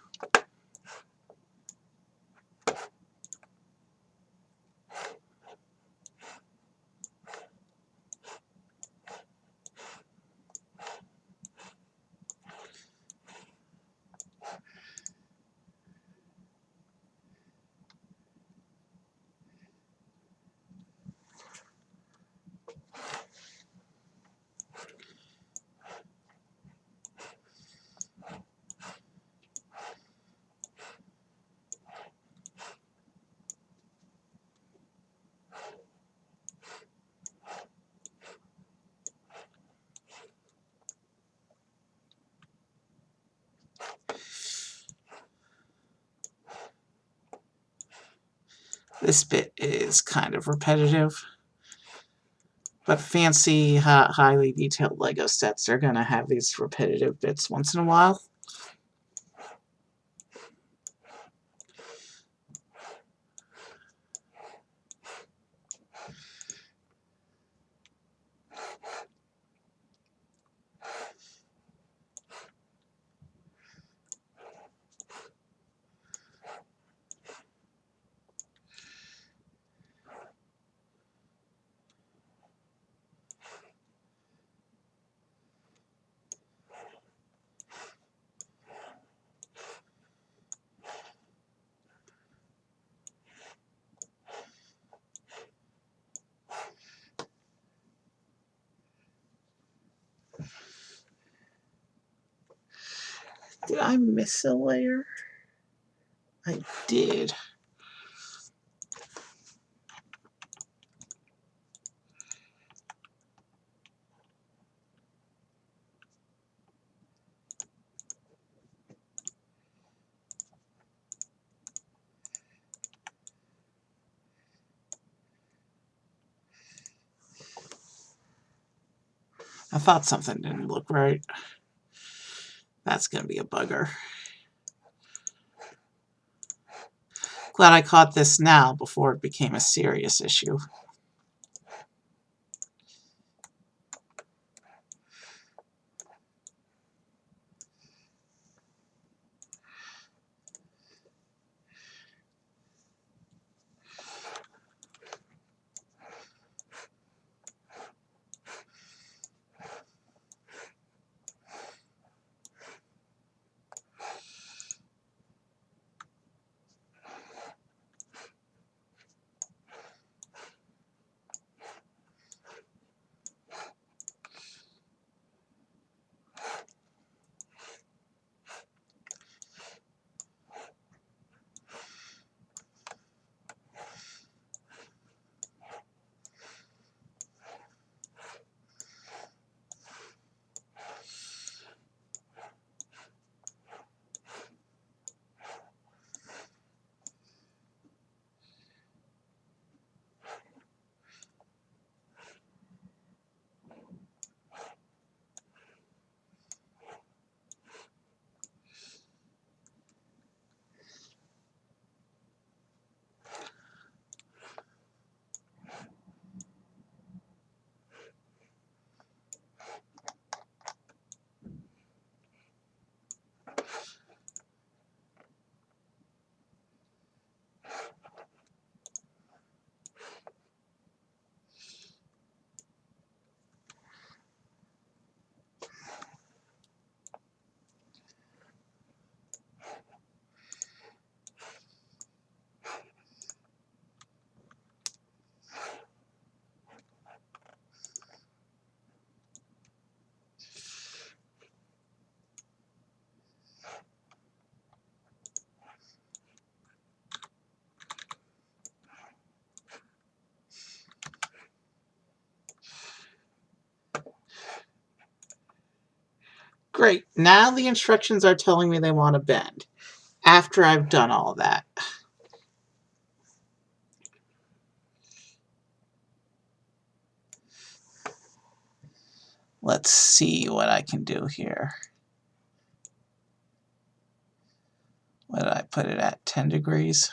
S1: This bit is kind of repetitive, but fancy, highly detailed Lego sets are going to have these repetitive bits once in a while. Did I miss a layer? I did. I thought something didn't look right. That's going to be a bugger. Glad I caught this now before it became a serious issue. Great. Now the instructions are telling me they want to bend. After I've done all that. Let's see what I can do here. What did I put it at? 10 degrees?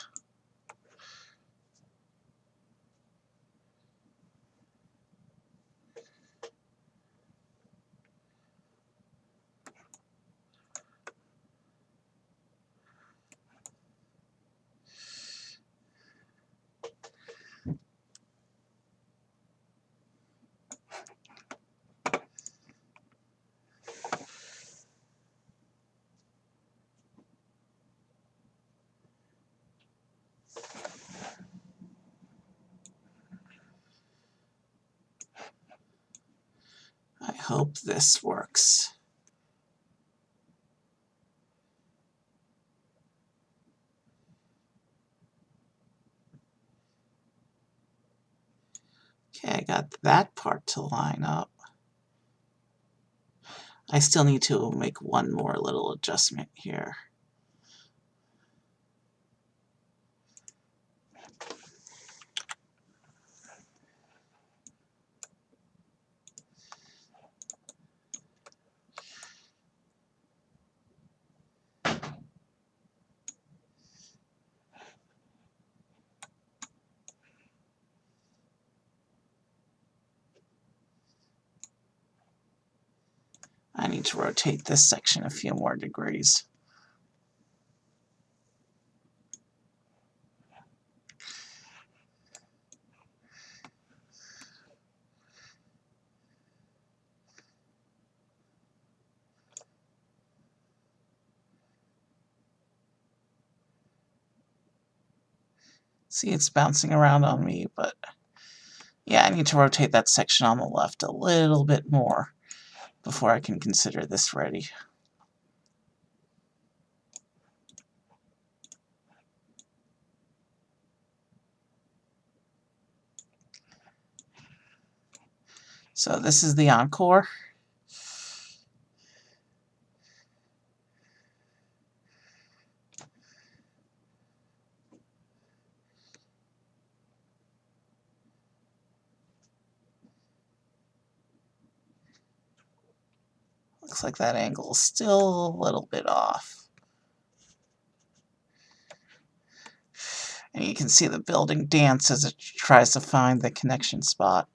S1: I hope this works. Okay, I got that part to line up. I still need to make one more little adjustment here. I need to rotate this section a few more degrees. See, it's bouncing around on me, but yeah, I need to rotate that section on the left a little bit more before I can consider this ready. So this is the encore. Looks like that angle is still a little bit off. And you can see the building dance as it tries to find the connection spot.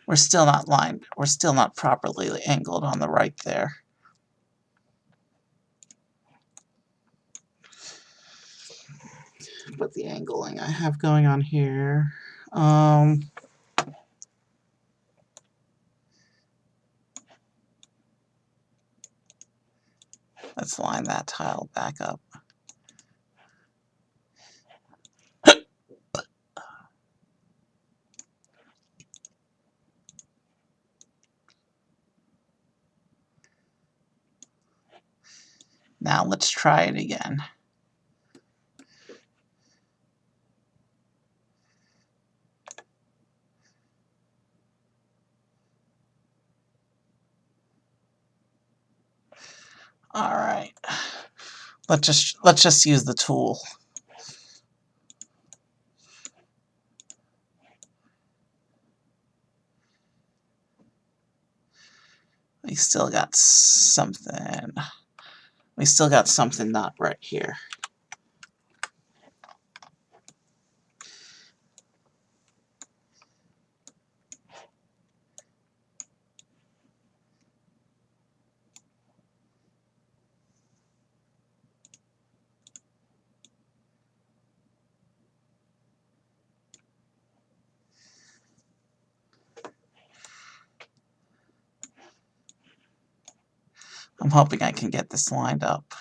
S1: We're still not lined. We're still not properly angled on the right there. But the angling I have going on here. Let's line that tile back up. Now let's try it again. All right. Let's just use the tool. We still got something. We still got something not right here. I'm hoping I can get this lined up.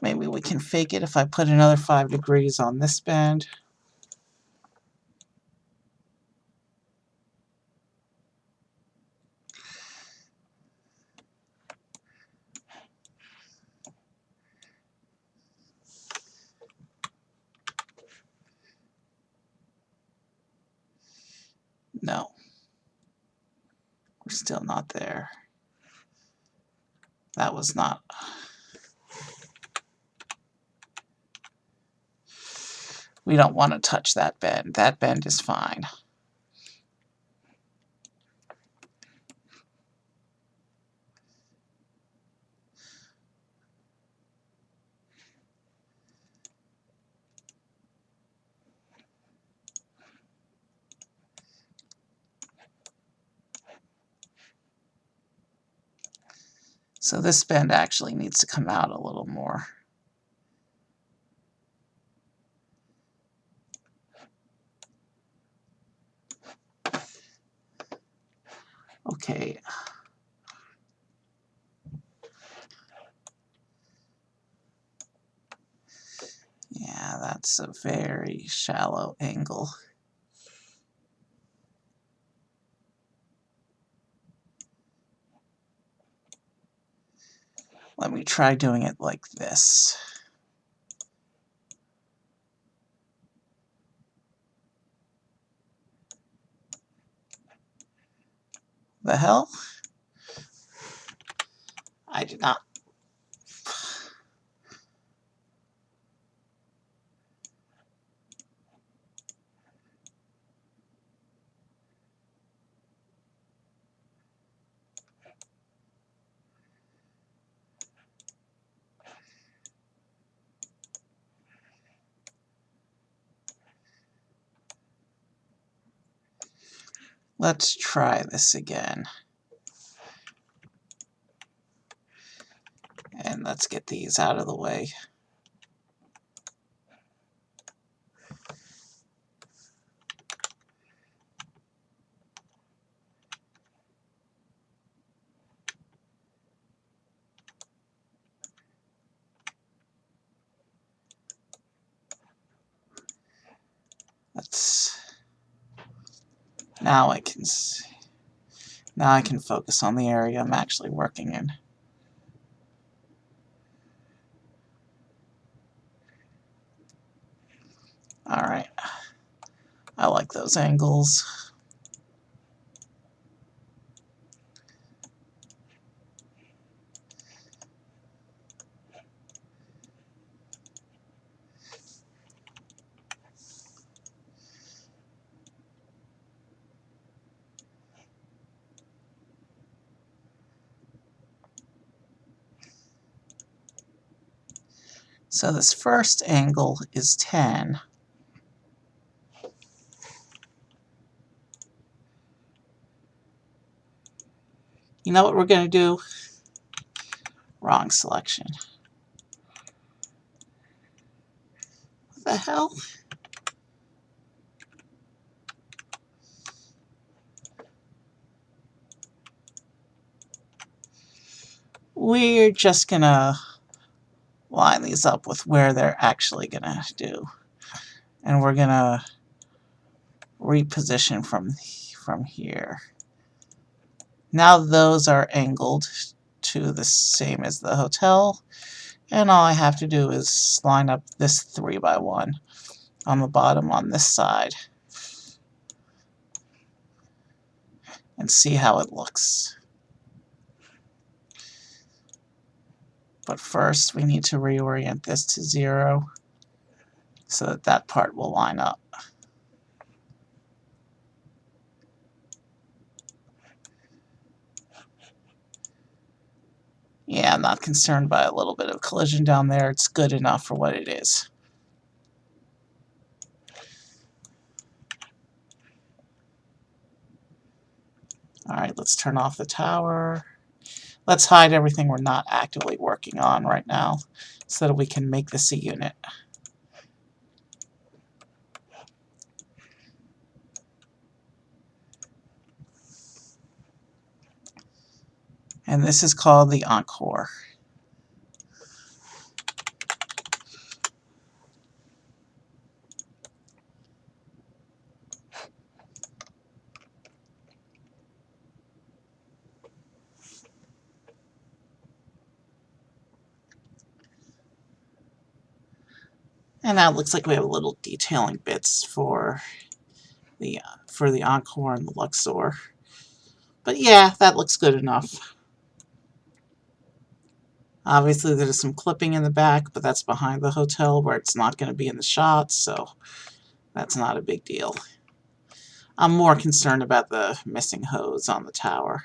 S1: Maybe we can fake it if I put another 5 degrees on this bend. No. We're still not there. That was not... We don't want to touch that bend. That bend is fine. So this bend actually needs to come out a little more. Okay. Yeah, that's a very shallow angle. Let me try doing it like this. The hell? I did not. Let's try this again. And let's get these out of the way. Let's Now I can see. Now I can focus on the area I'm actually working in. Alright. I like those angles. So this first angle is 10. You know what we're going to do? Wrong selection. What the hell? We're just going to line these up with where they're actually going to do. And we're going to reposition from here. Now those are angled to the same as the hotel. And all I have to do is line up this 3x1 on the bottom on this side and see how it looks. But first we need to reorient this to 0 so that that part will line up. Yeah, I'm not concerned by a little bit of collision down there. It's good enough for what it is. Alright, let's turn off the tower. Let's hide everything we're not actively working on right now so that we can make this a unit. And this is called the Encore. And now it looks like we have little detailing bits for the Encore and the Luxor. But yeah, that looks good enough. Obviously there's some clipping in the back, but that's behind the hotel where it's not going to be in the shot, so that's not a big deal. I'm more concerned about the missing hose on the tower.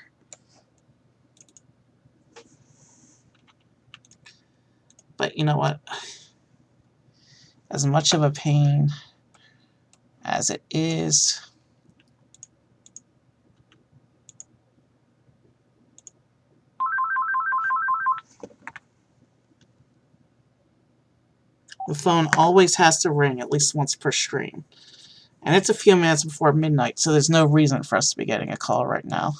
S1: But you know what? As much of a pain as it is, the phone always has to ring at least once per stream. And it's a few minutes before midnight, so there's no reason for us to be getting a call right now.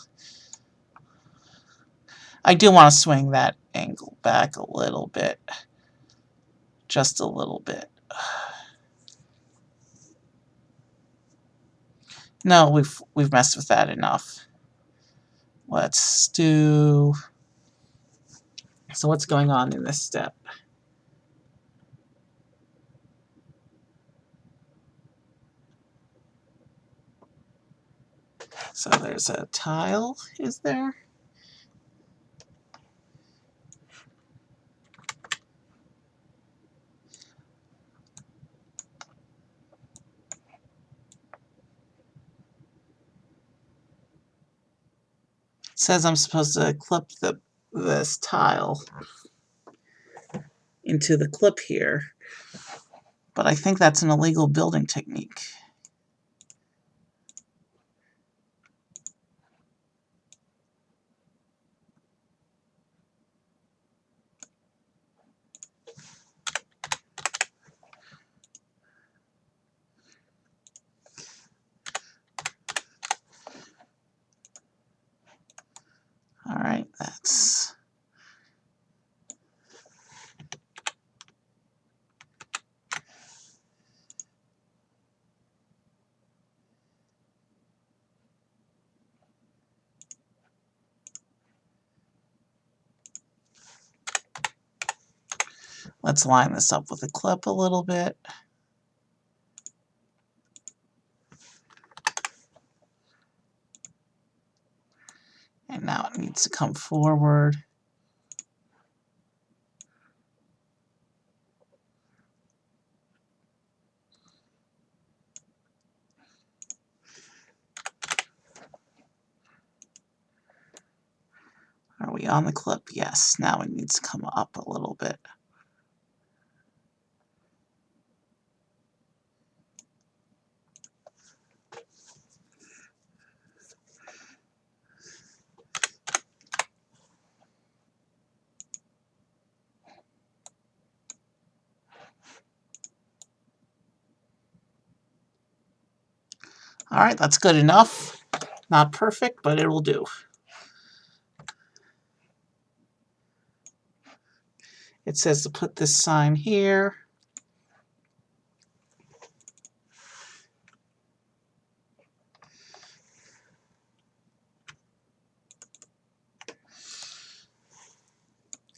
S1: I do want to swing that angle back a little bit. Just a little bit. No, we've messed with that enough. Let's do... So what's going on in this step? So there's a tile, is there? It says I'm supposed to clip this tile into the clip here, but I think that's an illegal building technique. Alright, that's... Let's line this up with a clip a little bit. And now it needs to come forward. Are we on the clip? Yes. Now it needs to come up a little bit. All right, that's good enough. Not perfect, but it will do. It says to put this sign here.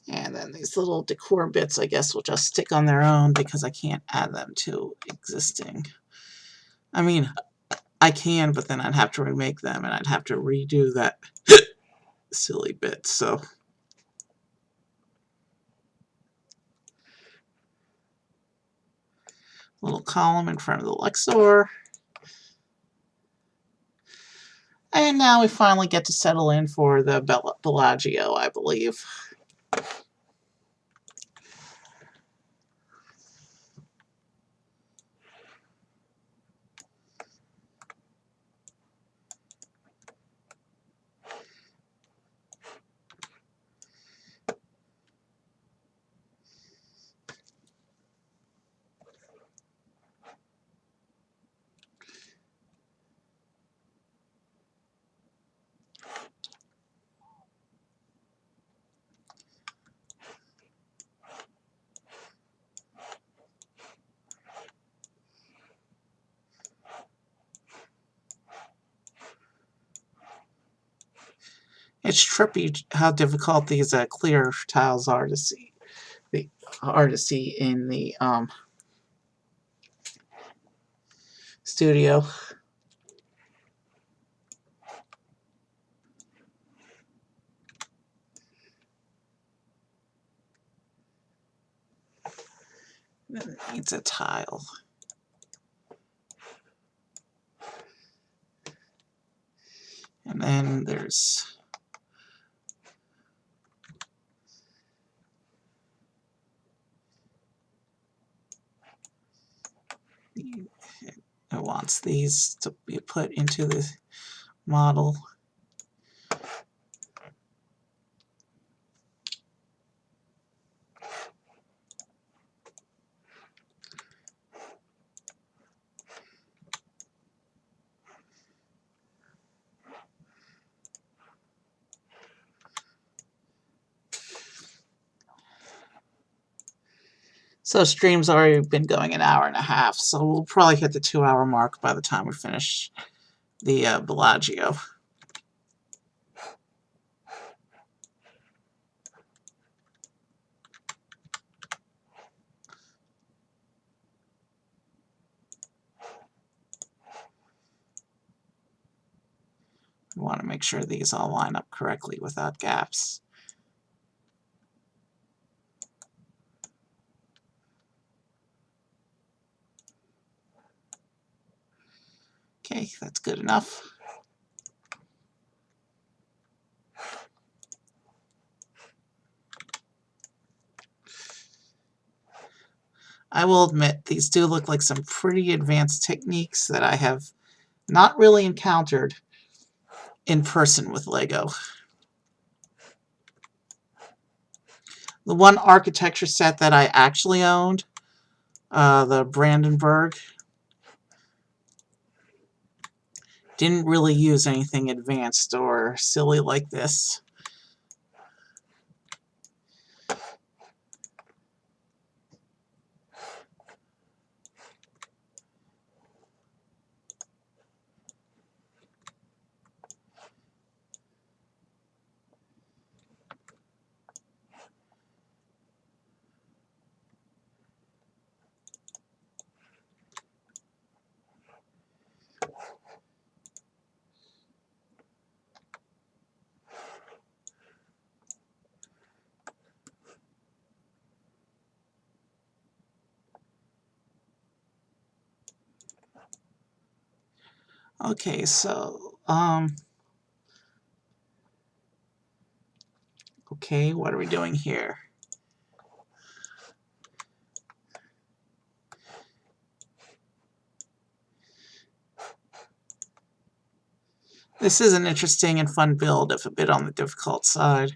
S1: And then these little decor bits, I guess, will just stick on their own because I can't add them to existing. I mean, I can, but then I'd have to remake them and I'd have to redo that silly bit, so. Little column in front of the Luxor. And now we finally get to settle in for the Bellagio, I believe. It's trippy how difficult these clear tiles are to see. In the studio. Then it needs a tile. And then there's it wants these to be put into the model. So stream's already been going an hour and a half, so we'll probably hit the 2-hour mark by the time we finish the Bellagio. We want to make sure these all line up correctly without gaps. Okay, that's good enough. I will admit, these do look like some pretty advanced techniques that I have not really encountered in person with Lego. The one architecture set that I actually owned, the Brandenburg, didn't really use anything advanced or silly like this. Okay, so, okay, what are we doing here? This is an interesting and fun build, if a bit on the difficult side.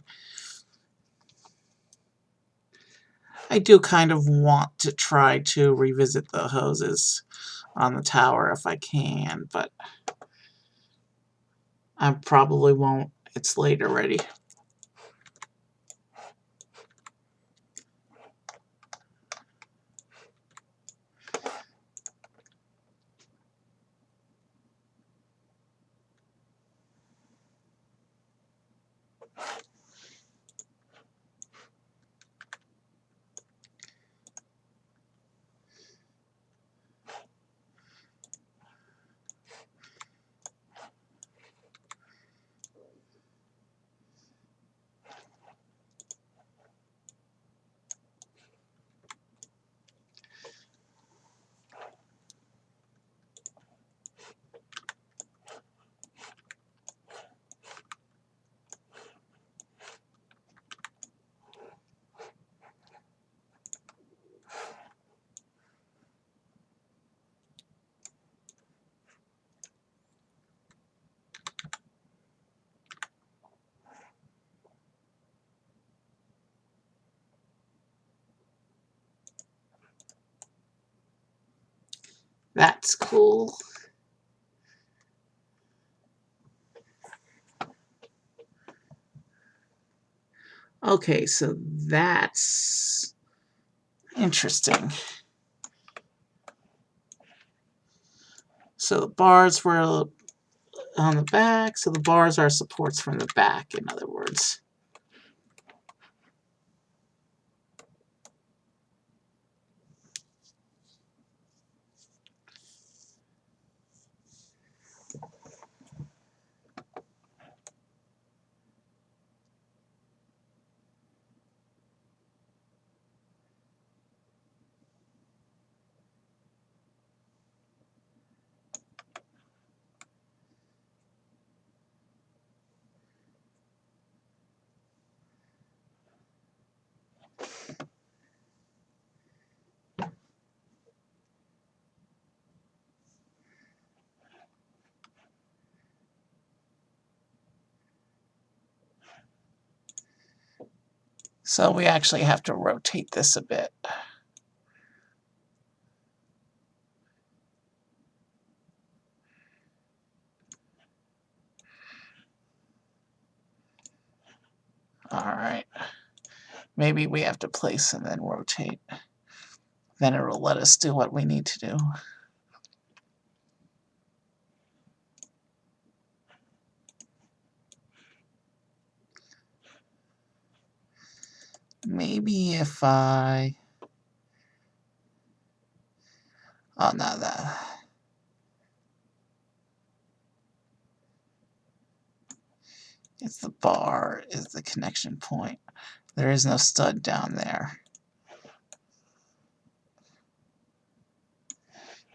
S1: I do kind of want to try to revisit the hoses on the tower if I can, but I probably won't. It's late already. That's cool. Okay, so that's interesting. So the bars were on the back, so the bars are supports from the back, in other words. So we actually have to rotate this a bit. Alright. Maybe we have to place and then rotate. Then it will let us do what we need to do. Maybe if I... Oh, no, that... It's the bar is the connection point. There is no stud down there.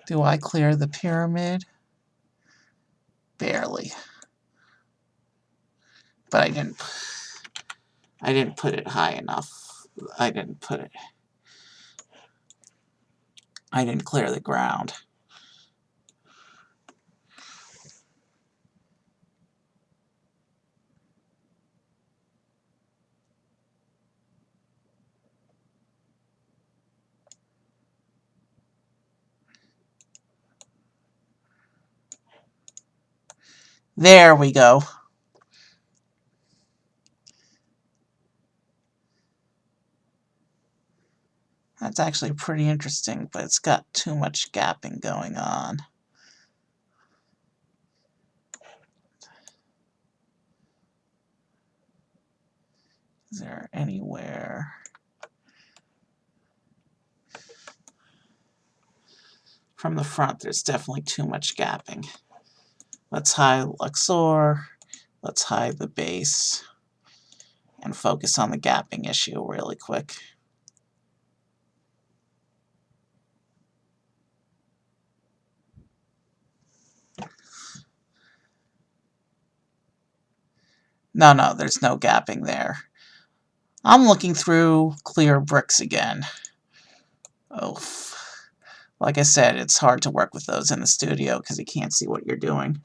S1: Do I clear the pyramid? Barely. But I didn't put it high enough. I didn't clear the ground. There we go. That's actually pretty interesting, but it's got too much gapping going on. Is there anywhere? From the front, there's definitely too much gapping. Let's hide Luxor. Let's hide the base. And focus on the gapping issue really quick. No, no, there's no gapping there. I'm looking through clear bricks again. Oof. Like I said, it's hard to work with those in the studio because you can't see what you're doing.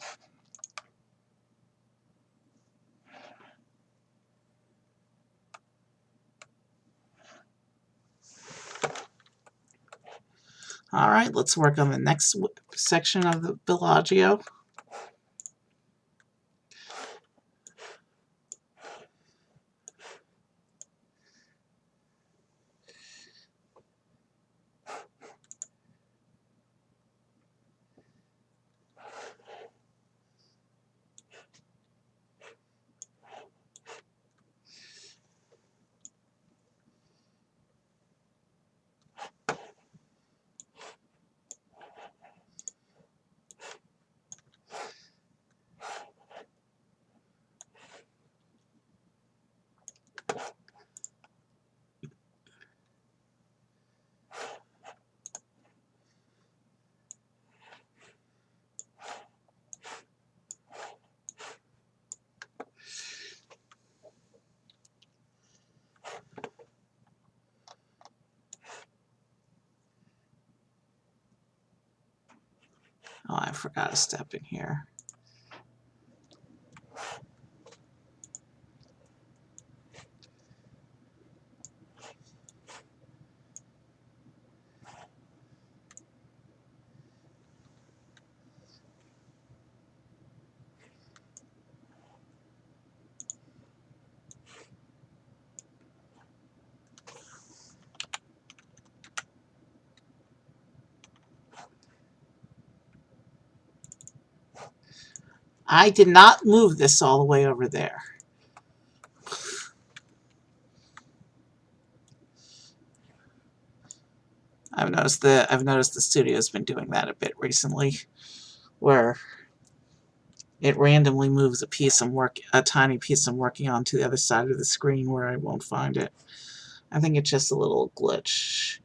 S1: All right, let's work on the next section of the Bellagio. Oh, I forgot a step in here. I did not move this all the way over there. I've noticed the studio's been doing that a bit recently, where it randomly moves a tiny piece I'm working on to the other side of the screen where I won't find it. I think it's just a little glitch.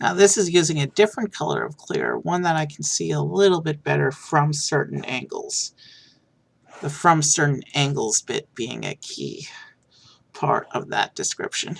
S1: Now this is using a different color of clear, one that I can see a little bit better from certain angles. The from certain angles bit being a key part of that description.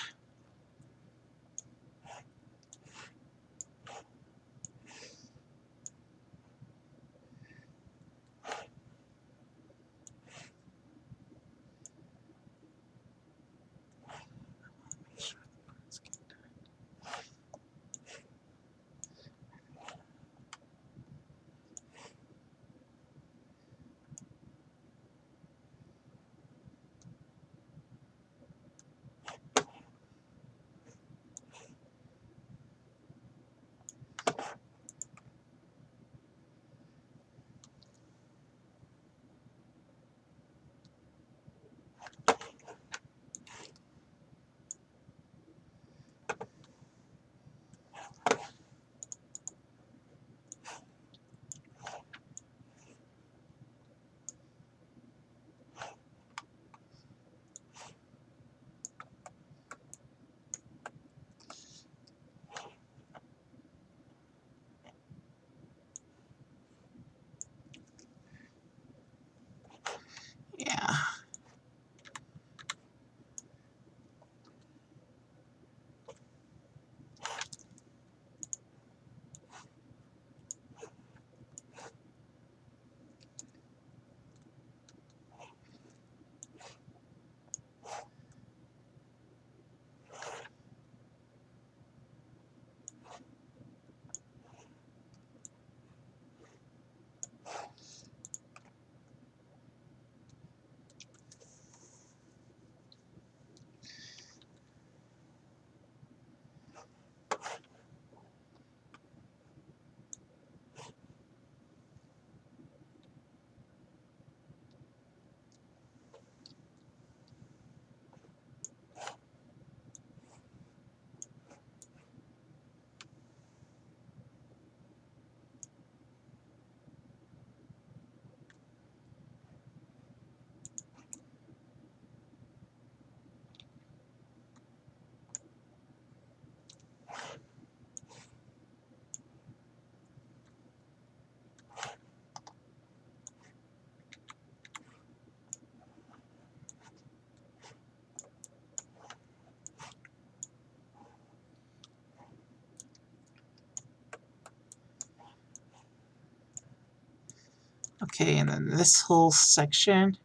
S1: Okay, and then this whole section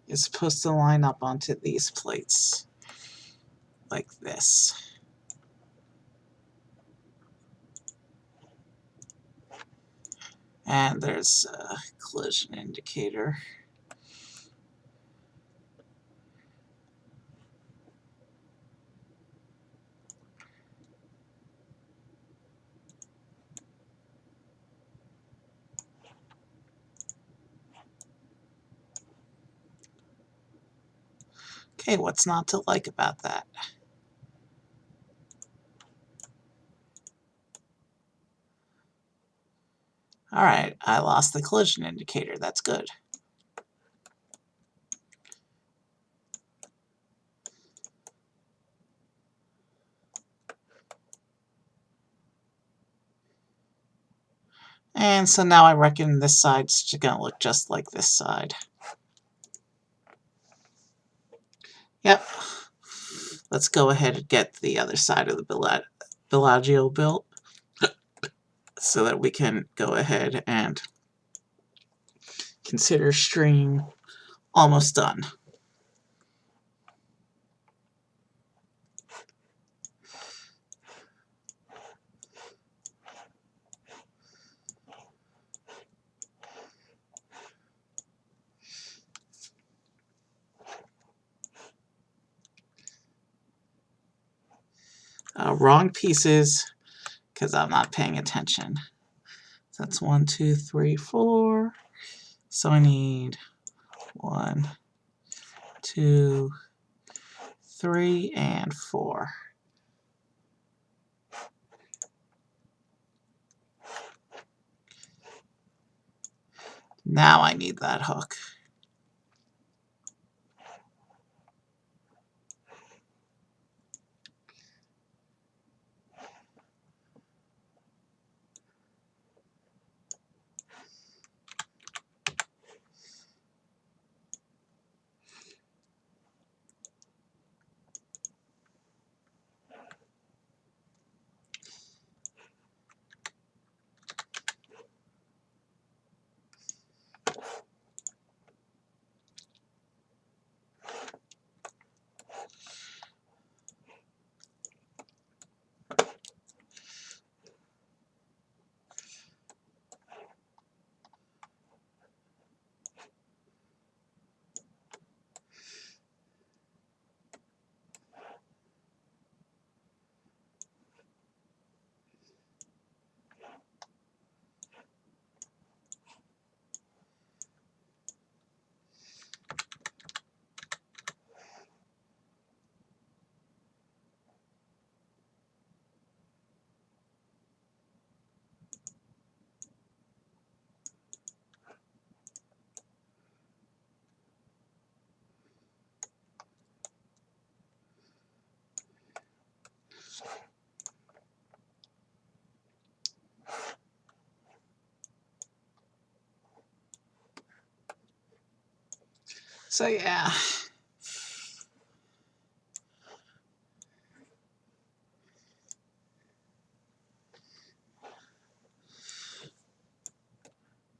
S1: is supposed to line up onto these plates, like this. And there's a collision indicator. Okay, what's not to like about that? Alright, I lost the collision indicator. That's good. And so now I reckon this side's going to look just like this side. Yep. Let's go ahead and get the other side of the Bellagio built so that we can go ahead and consider stream almost done. Wrong pieces because I'm not paying attention. So that's 1, 2, 3, 4. So I need 1, 2, 3, and 4. Now I need that hook. So yeah.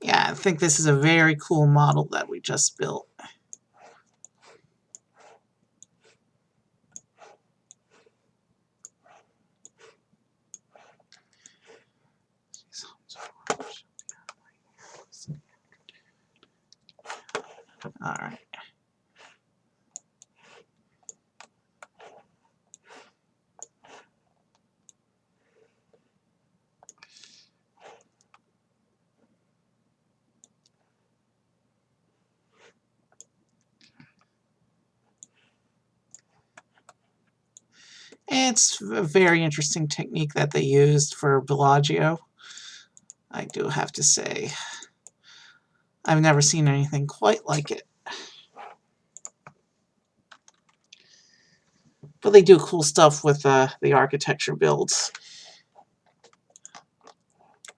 S1: Yeah, I think this is a very cool model that we just built. Alright. It's a very interesting technique that they used for Bellagio. I do have to say, I've never seen anything quite like it. But they do cool stuff with the architecture builds.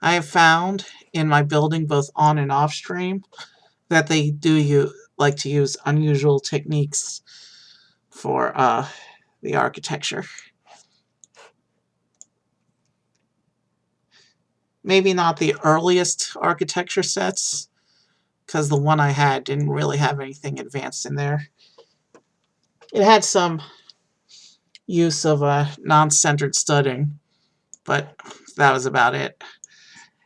S1: I have found in my building, both on and off stream, that they do like to use unusual techniques for the architecture. Maybe not the earliest architecture sets, because the one I had didn't really have anything advanced in there. It had some use of a non-centered studding, but that was about it.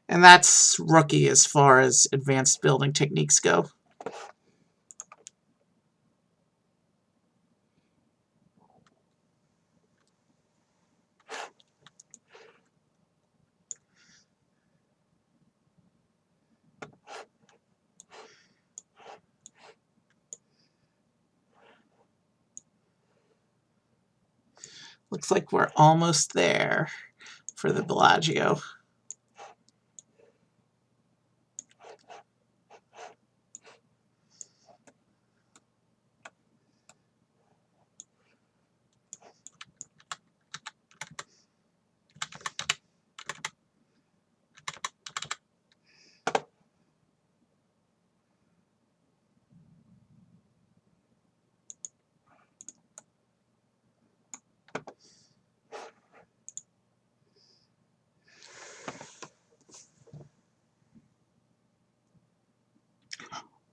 S1: And that's rookie as far as advanced building techniques go. Looks like we're almost there for the Bellagio.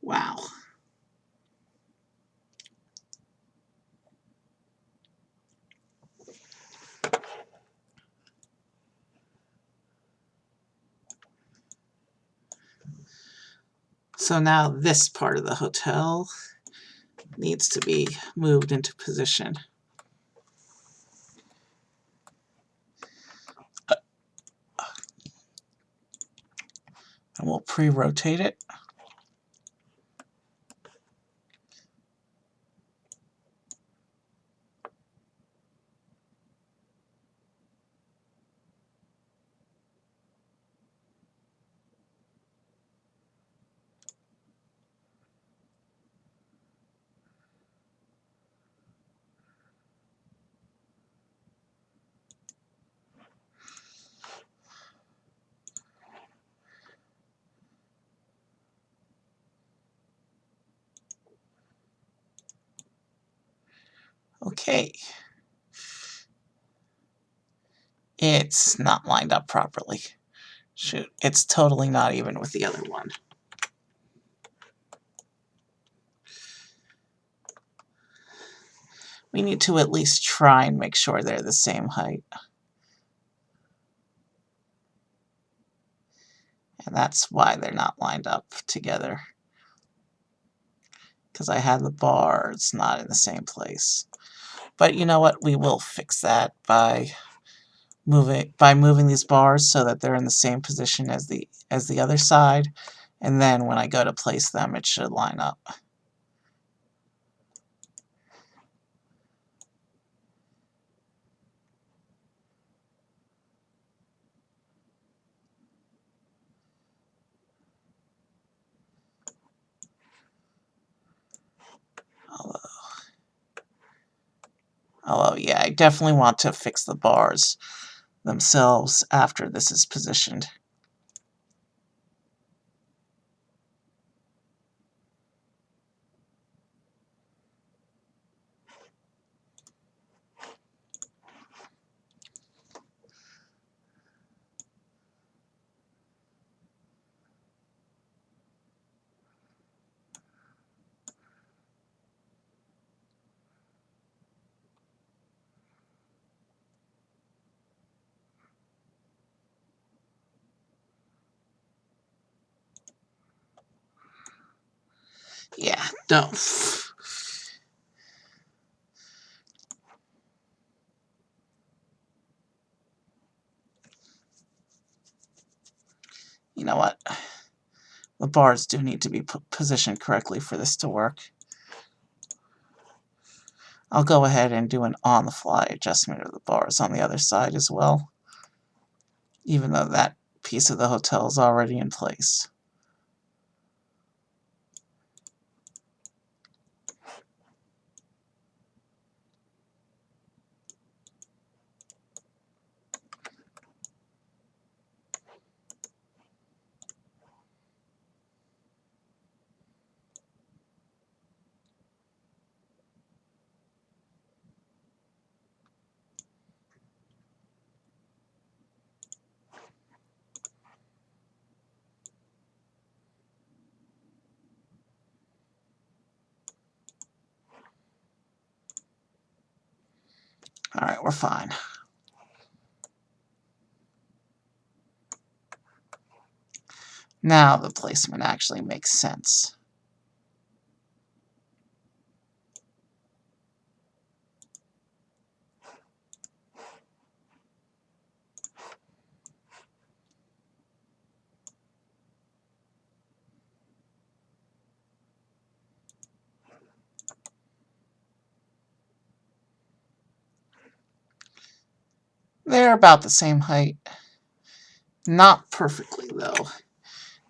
S1: Wow. So now this part of the hotel needs to be moved into position. And we'll pre-rotate it. Okay. It's not lined up properly. Shoot, it's totally not even with the other one. We need to at least try and make sure they're the same height. And that's why they're not lined up together. Because I had the bars not in the same place. But you know what? We will fix that by moving these bars so that they're in the same position as the other side. And then when I go to place them, it should line up. Although, yeah, I definitely want to fix the bars themselves after this is positioned. Yeah, don't. You know what? The bars do need to be positioned correctly for this to work. I'll go ahead and do an on-the-fly adjustment of the bars on the other side as well, even though that piece of the hotel is already in place. Alright, we're fine. Now the placement actually makes sense. They're about the same height. Not perfectly, though.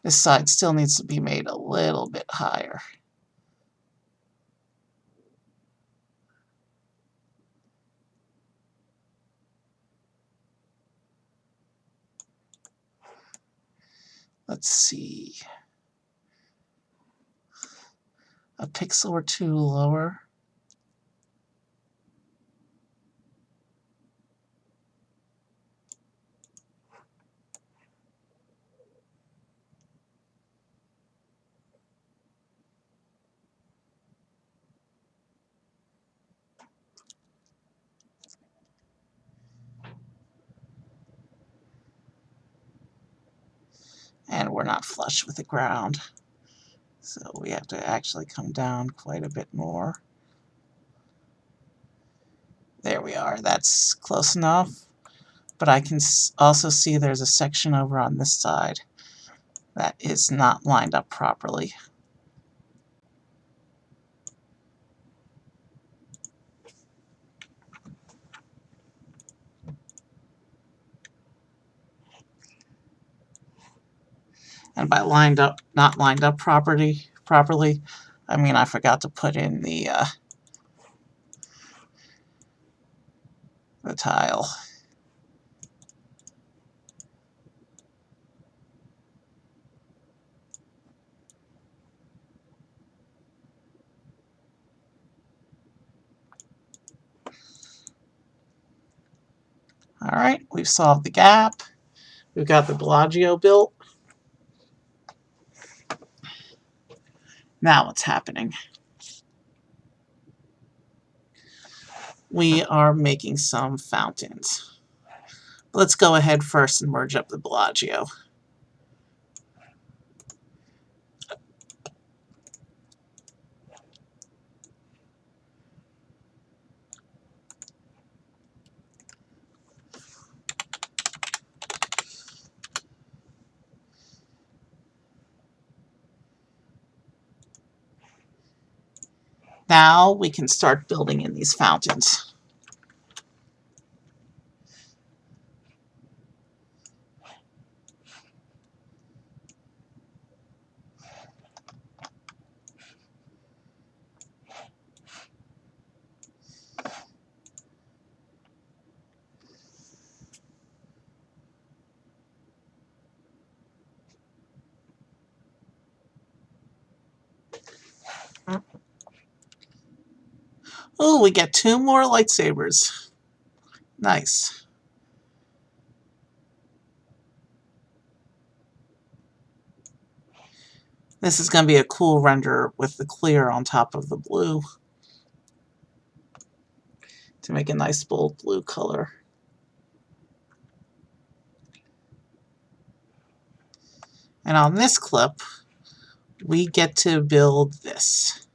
S1: This side still needs to be made a little bit higher. Let's see. A pixel or two lower. And we're not flush with the ground. So we have to actually come down quite a bit more. There we are. That's close enough. But I can also see there's a section over on this side that is not lined up properly. And by not lined up properly, I mean I forgot to put in the tile. Alright, we've solved the gap. We've got the Bellagio built. Now what's happening? We are making some fountains. Let's go ahead first and merge up the Bellagio. Now we can start building in these fountains. Oh, we get 2 more lightsabers. Nice. This is going to be a cool render with the clear on top of the blue to make a nice bold blue color. And on this clip, we get to build this.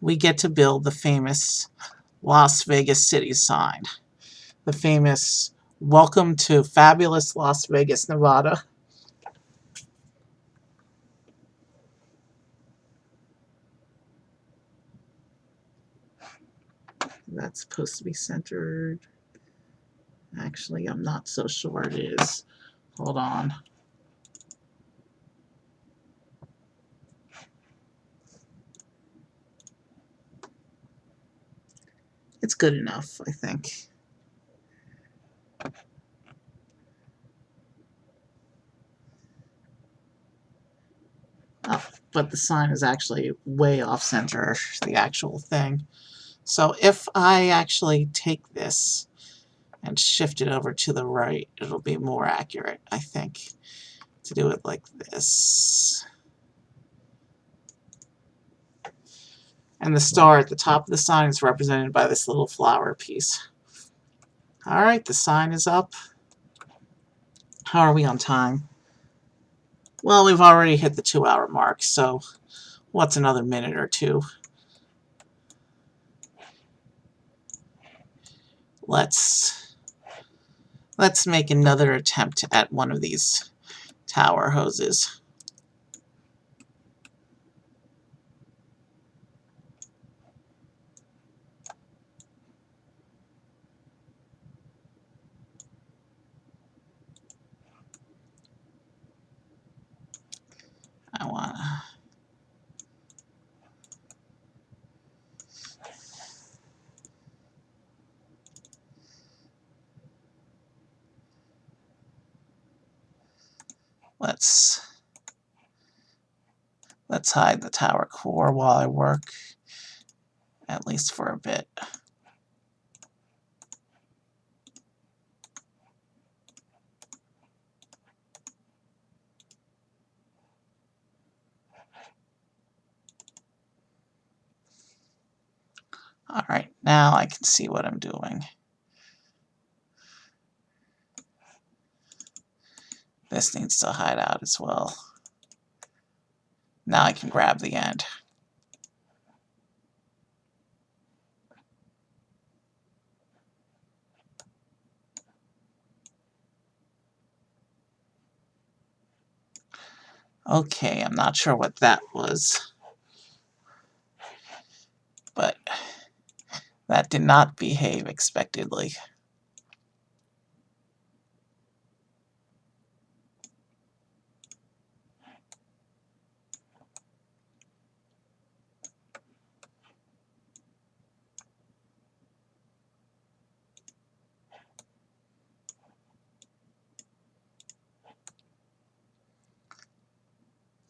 S1: We get to build the famous Las Vegas city sign. The famous "Welcome to Fabulous Las Vegas, Nevada." That's supposed to be centered. Actually, I'm not so sure it is. Hold on. It's good enough, I think. Oh, but the sign is actually way off center, the actual thing. So if I actually take this and shift it over to the right. It'll be more accurate, I think, to do it like this. And the star at the top of the sign is represented by this little flower piece. Alright, the sign is up. How are we on time? Well, we've already hit the 2-hour mark, so what's another minute or two? Let's make another attempt at one of these tower hoses. I want to... Let's hide the tower core while I work, at least for a bit. Alright, now I can see what I'm doing. This needs to hide out as well. Now I can grab the end. Okay, I'm not sure what that was, but that did not behave expectedly.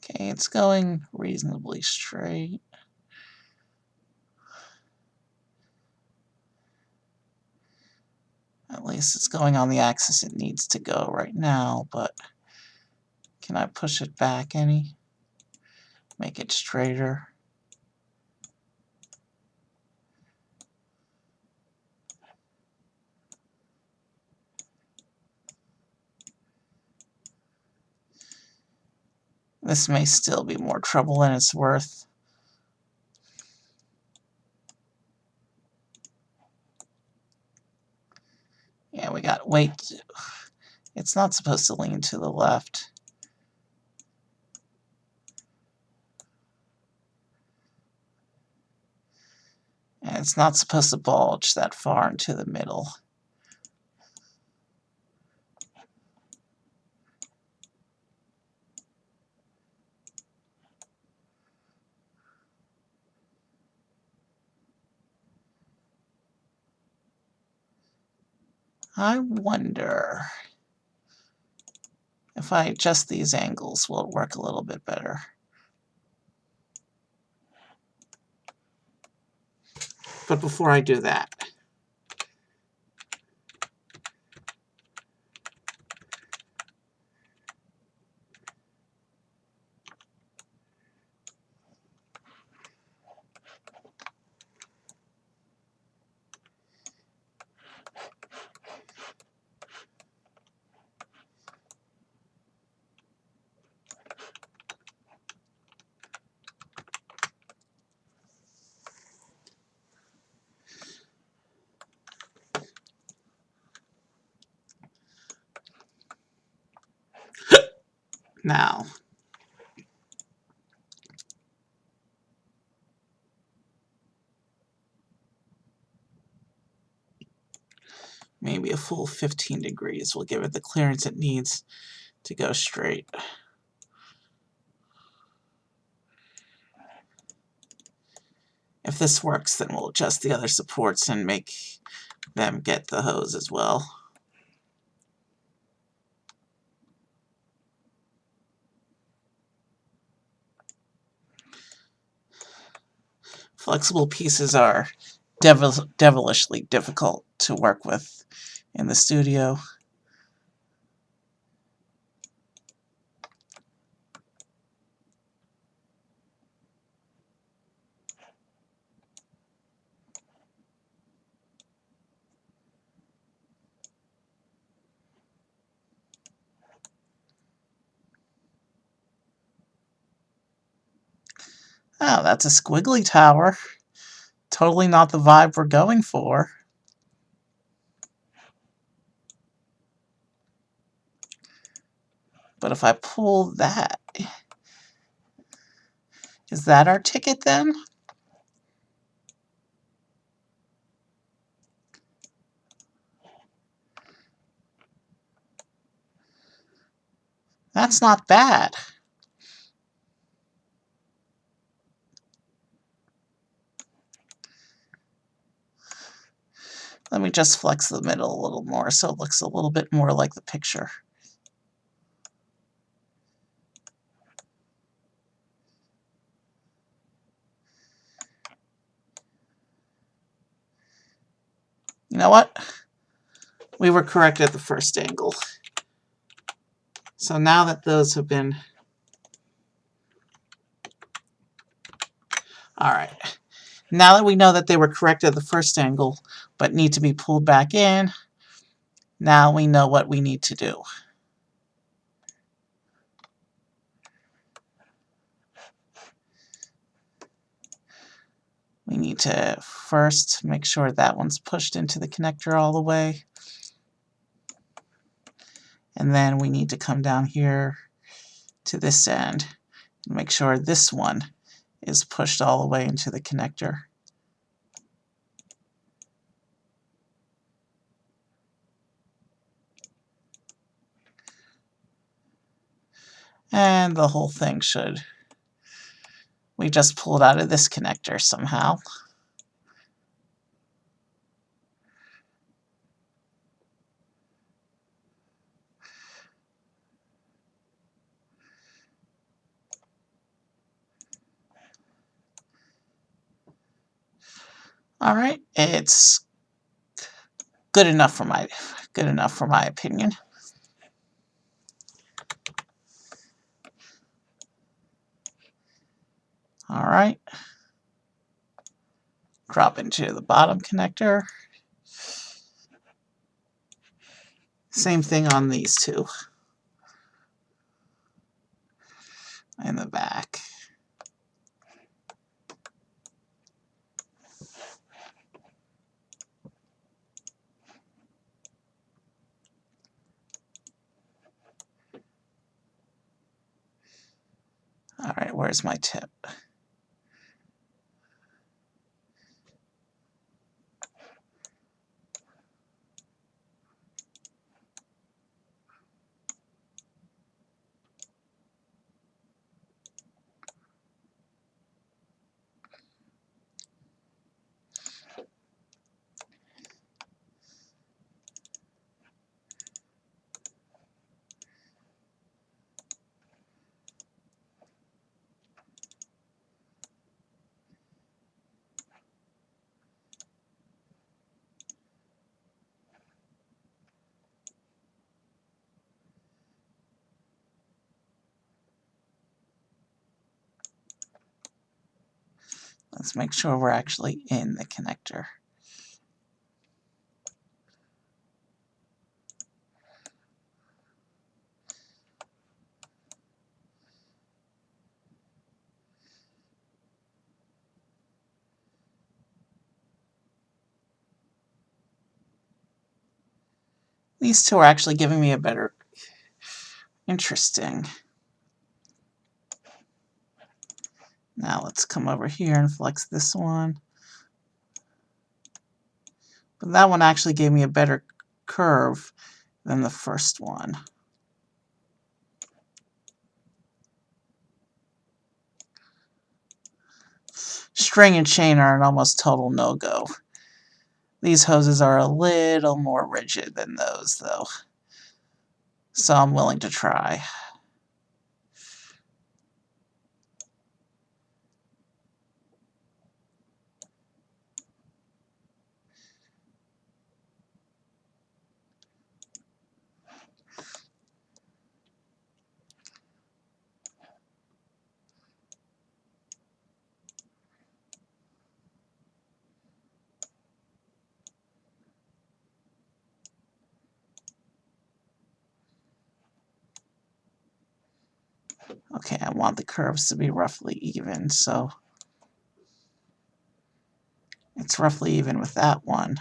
S1: Okay, it's going reasonably straight. At least it's going on the axis it needs to go right now, but can I push it back any? Make it straighter? This may still be more trouble than it's worth. Yeah, we got weight. It's not supposed to lean to the left. And it's not supposed to bulge that far into the middle. I wonder if I adjust these angles, will it work a little bit better? But before I do that, now, maybe a full 15 degrees will give it the clearance it needs to go straight. If this works, then we'll adjust the other supports and make them get the hose as well. Flexible pieces are devilishly difficult to work with in the studio. Oh, that's a squiggly tower. Totally not the vibe we're going for. But if I pull that, is that our ticket then? That's not bad. Let me just flex the middle a little more so it looks a little bit more like the picture. You know what? We were correct at the first angle. So now that those have been... Alright. Now that we know that they were correct at the first angle, but need to be pulled back in, now we know what we need to do. We need to first make sure that one's pushed into the connector all the way. And then we need to come down here to this end and make sure this one is pushed all the way into the connector. And the whole thing should... We just pull it out of this connector somehow. All right, it's good enough for my opinion. All right. Drop into the bottom connector. Same thing on these two. In the back. All right, where's my tip? Let's make sure we're actually in the connector. These two are actually giving me a better... Interesting. Now let's come over here and flex this one. But that one actually gave me a better curve than the first one. String and chain are an almost total no-go. These hoses are a little more rigid than those, though. So I'm willing to try. Okay, I want the curves to be roughly even, so it's roughly even with that one.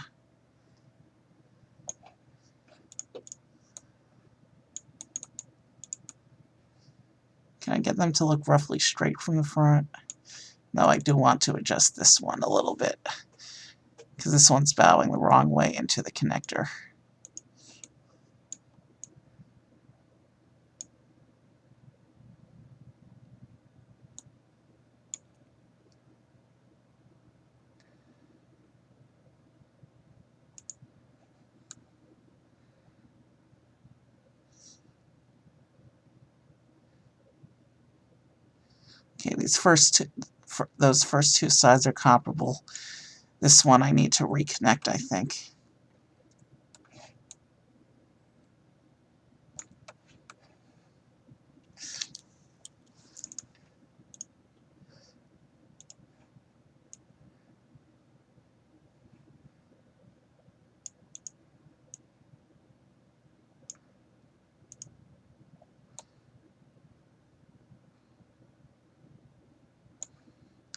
S1: Can I get them to look roughly straight from the front? No, I do want to adjust this one a little bit, because this one's bowing the wrong way into the connector. Okay, those first two sides are comparable. This one I need to reconnect, I think.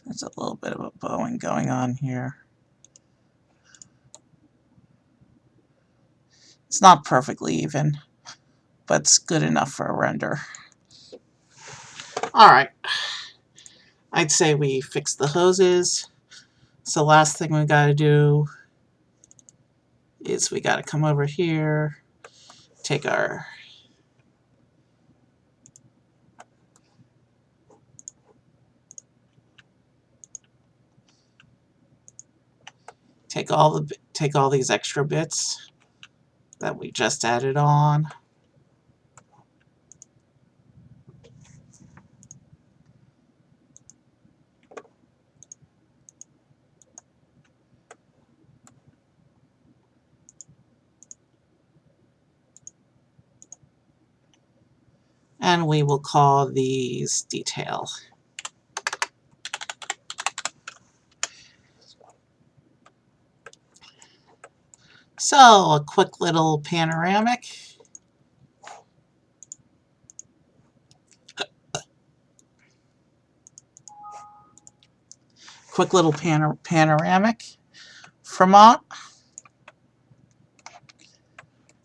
S1: There's a little bit of a bowing going on here. It's not perfectly even, but it's good enough for a render. Alright, I'd say we fix the hoses. So last thing we gotta do is we gotta come over here, take our take all these extra bits that we just added on. And we will call these detail. So, a quick little panoramic. Quick little panoramic from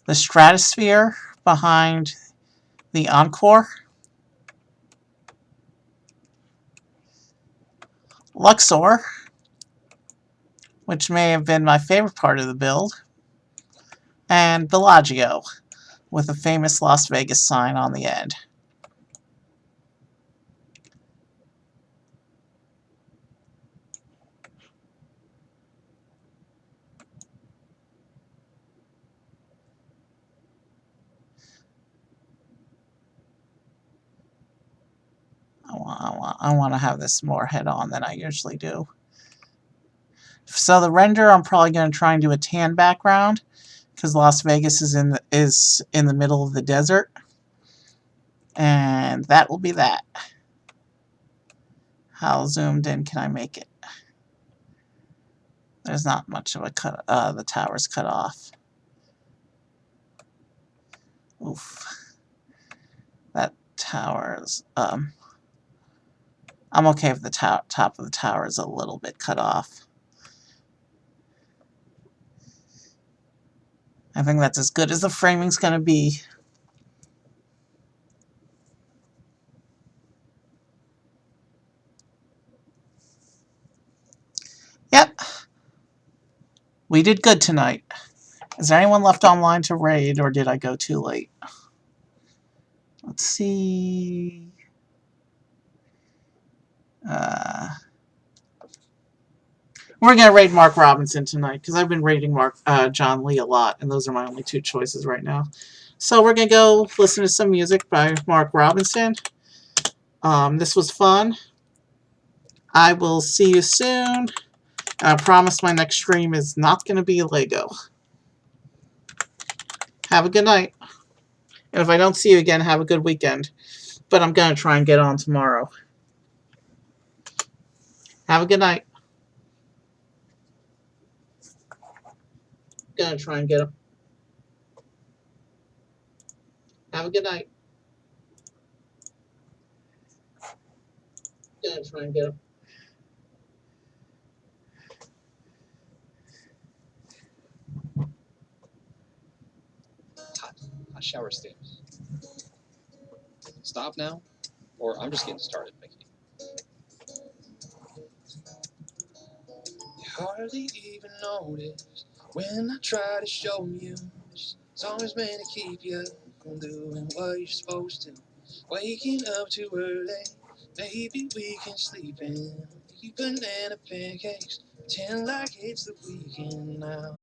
S1: the stratosphere behind the Encore. Luxor, which may have been my favorite part of the build, and Bellagio, with a famous Las Vegas sign on the end. I want to have this more head-on than I usually do. So the render, I'm probably going to try and do a tan background, because Las Vegas is in the middle of the desert. And that will be that. How zoomed in can I make it? There's not much of a cut. The tower's cut off. Oof. That tower's... I'm okay if the top of the tower is a little bit cut off. I think that's as good as the framing's going to be. Yep. We did good tonight. Is there anyone left online to raid, or did I go too late? Let's see... we're going to raid Mark Robinson tonight, because I've been raiding John Lee a lot, and those are my only two choices right now. So we're going to go listen to some music by Mark Robinson. This was fun. I will see you soon. I promise my next stream is not going to be Lego. Have a good night. And if I don't see you again, have a good weekend. But I'm going to try and get on tomorrow. Have a good night. Gonna try and get him. Have a good night. Gonna try and get him.
S2: Hot shower steams. Stop now, or I'm just getting started, Mickey. You hardly even notice when I try to show you. It's always meant to keep you from doing what you're supposed to. Waking up too early, maybe we can sleep in. Eat banana pancakes, pretend like it's the weekend now.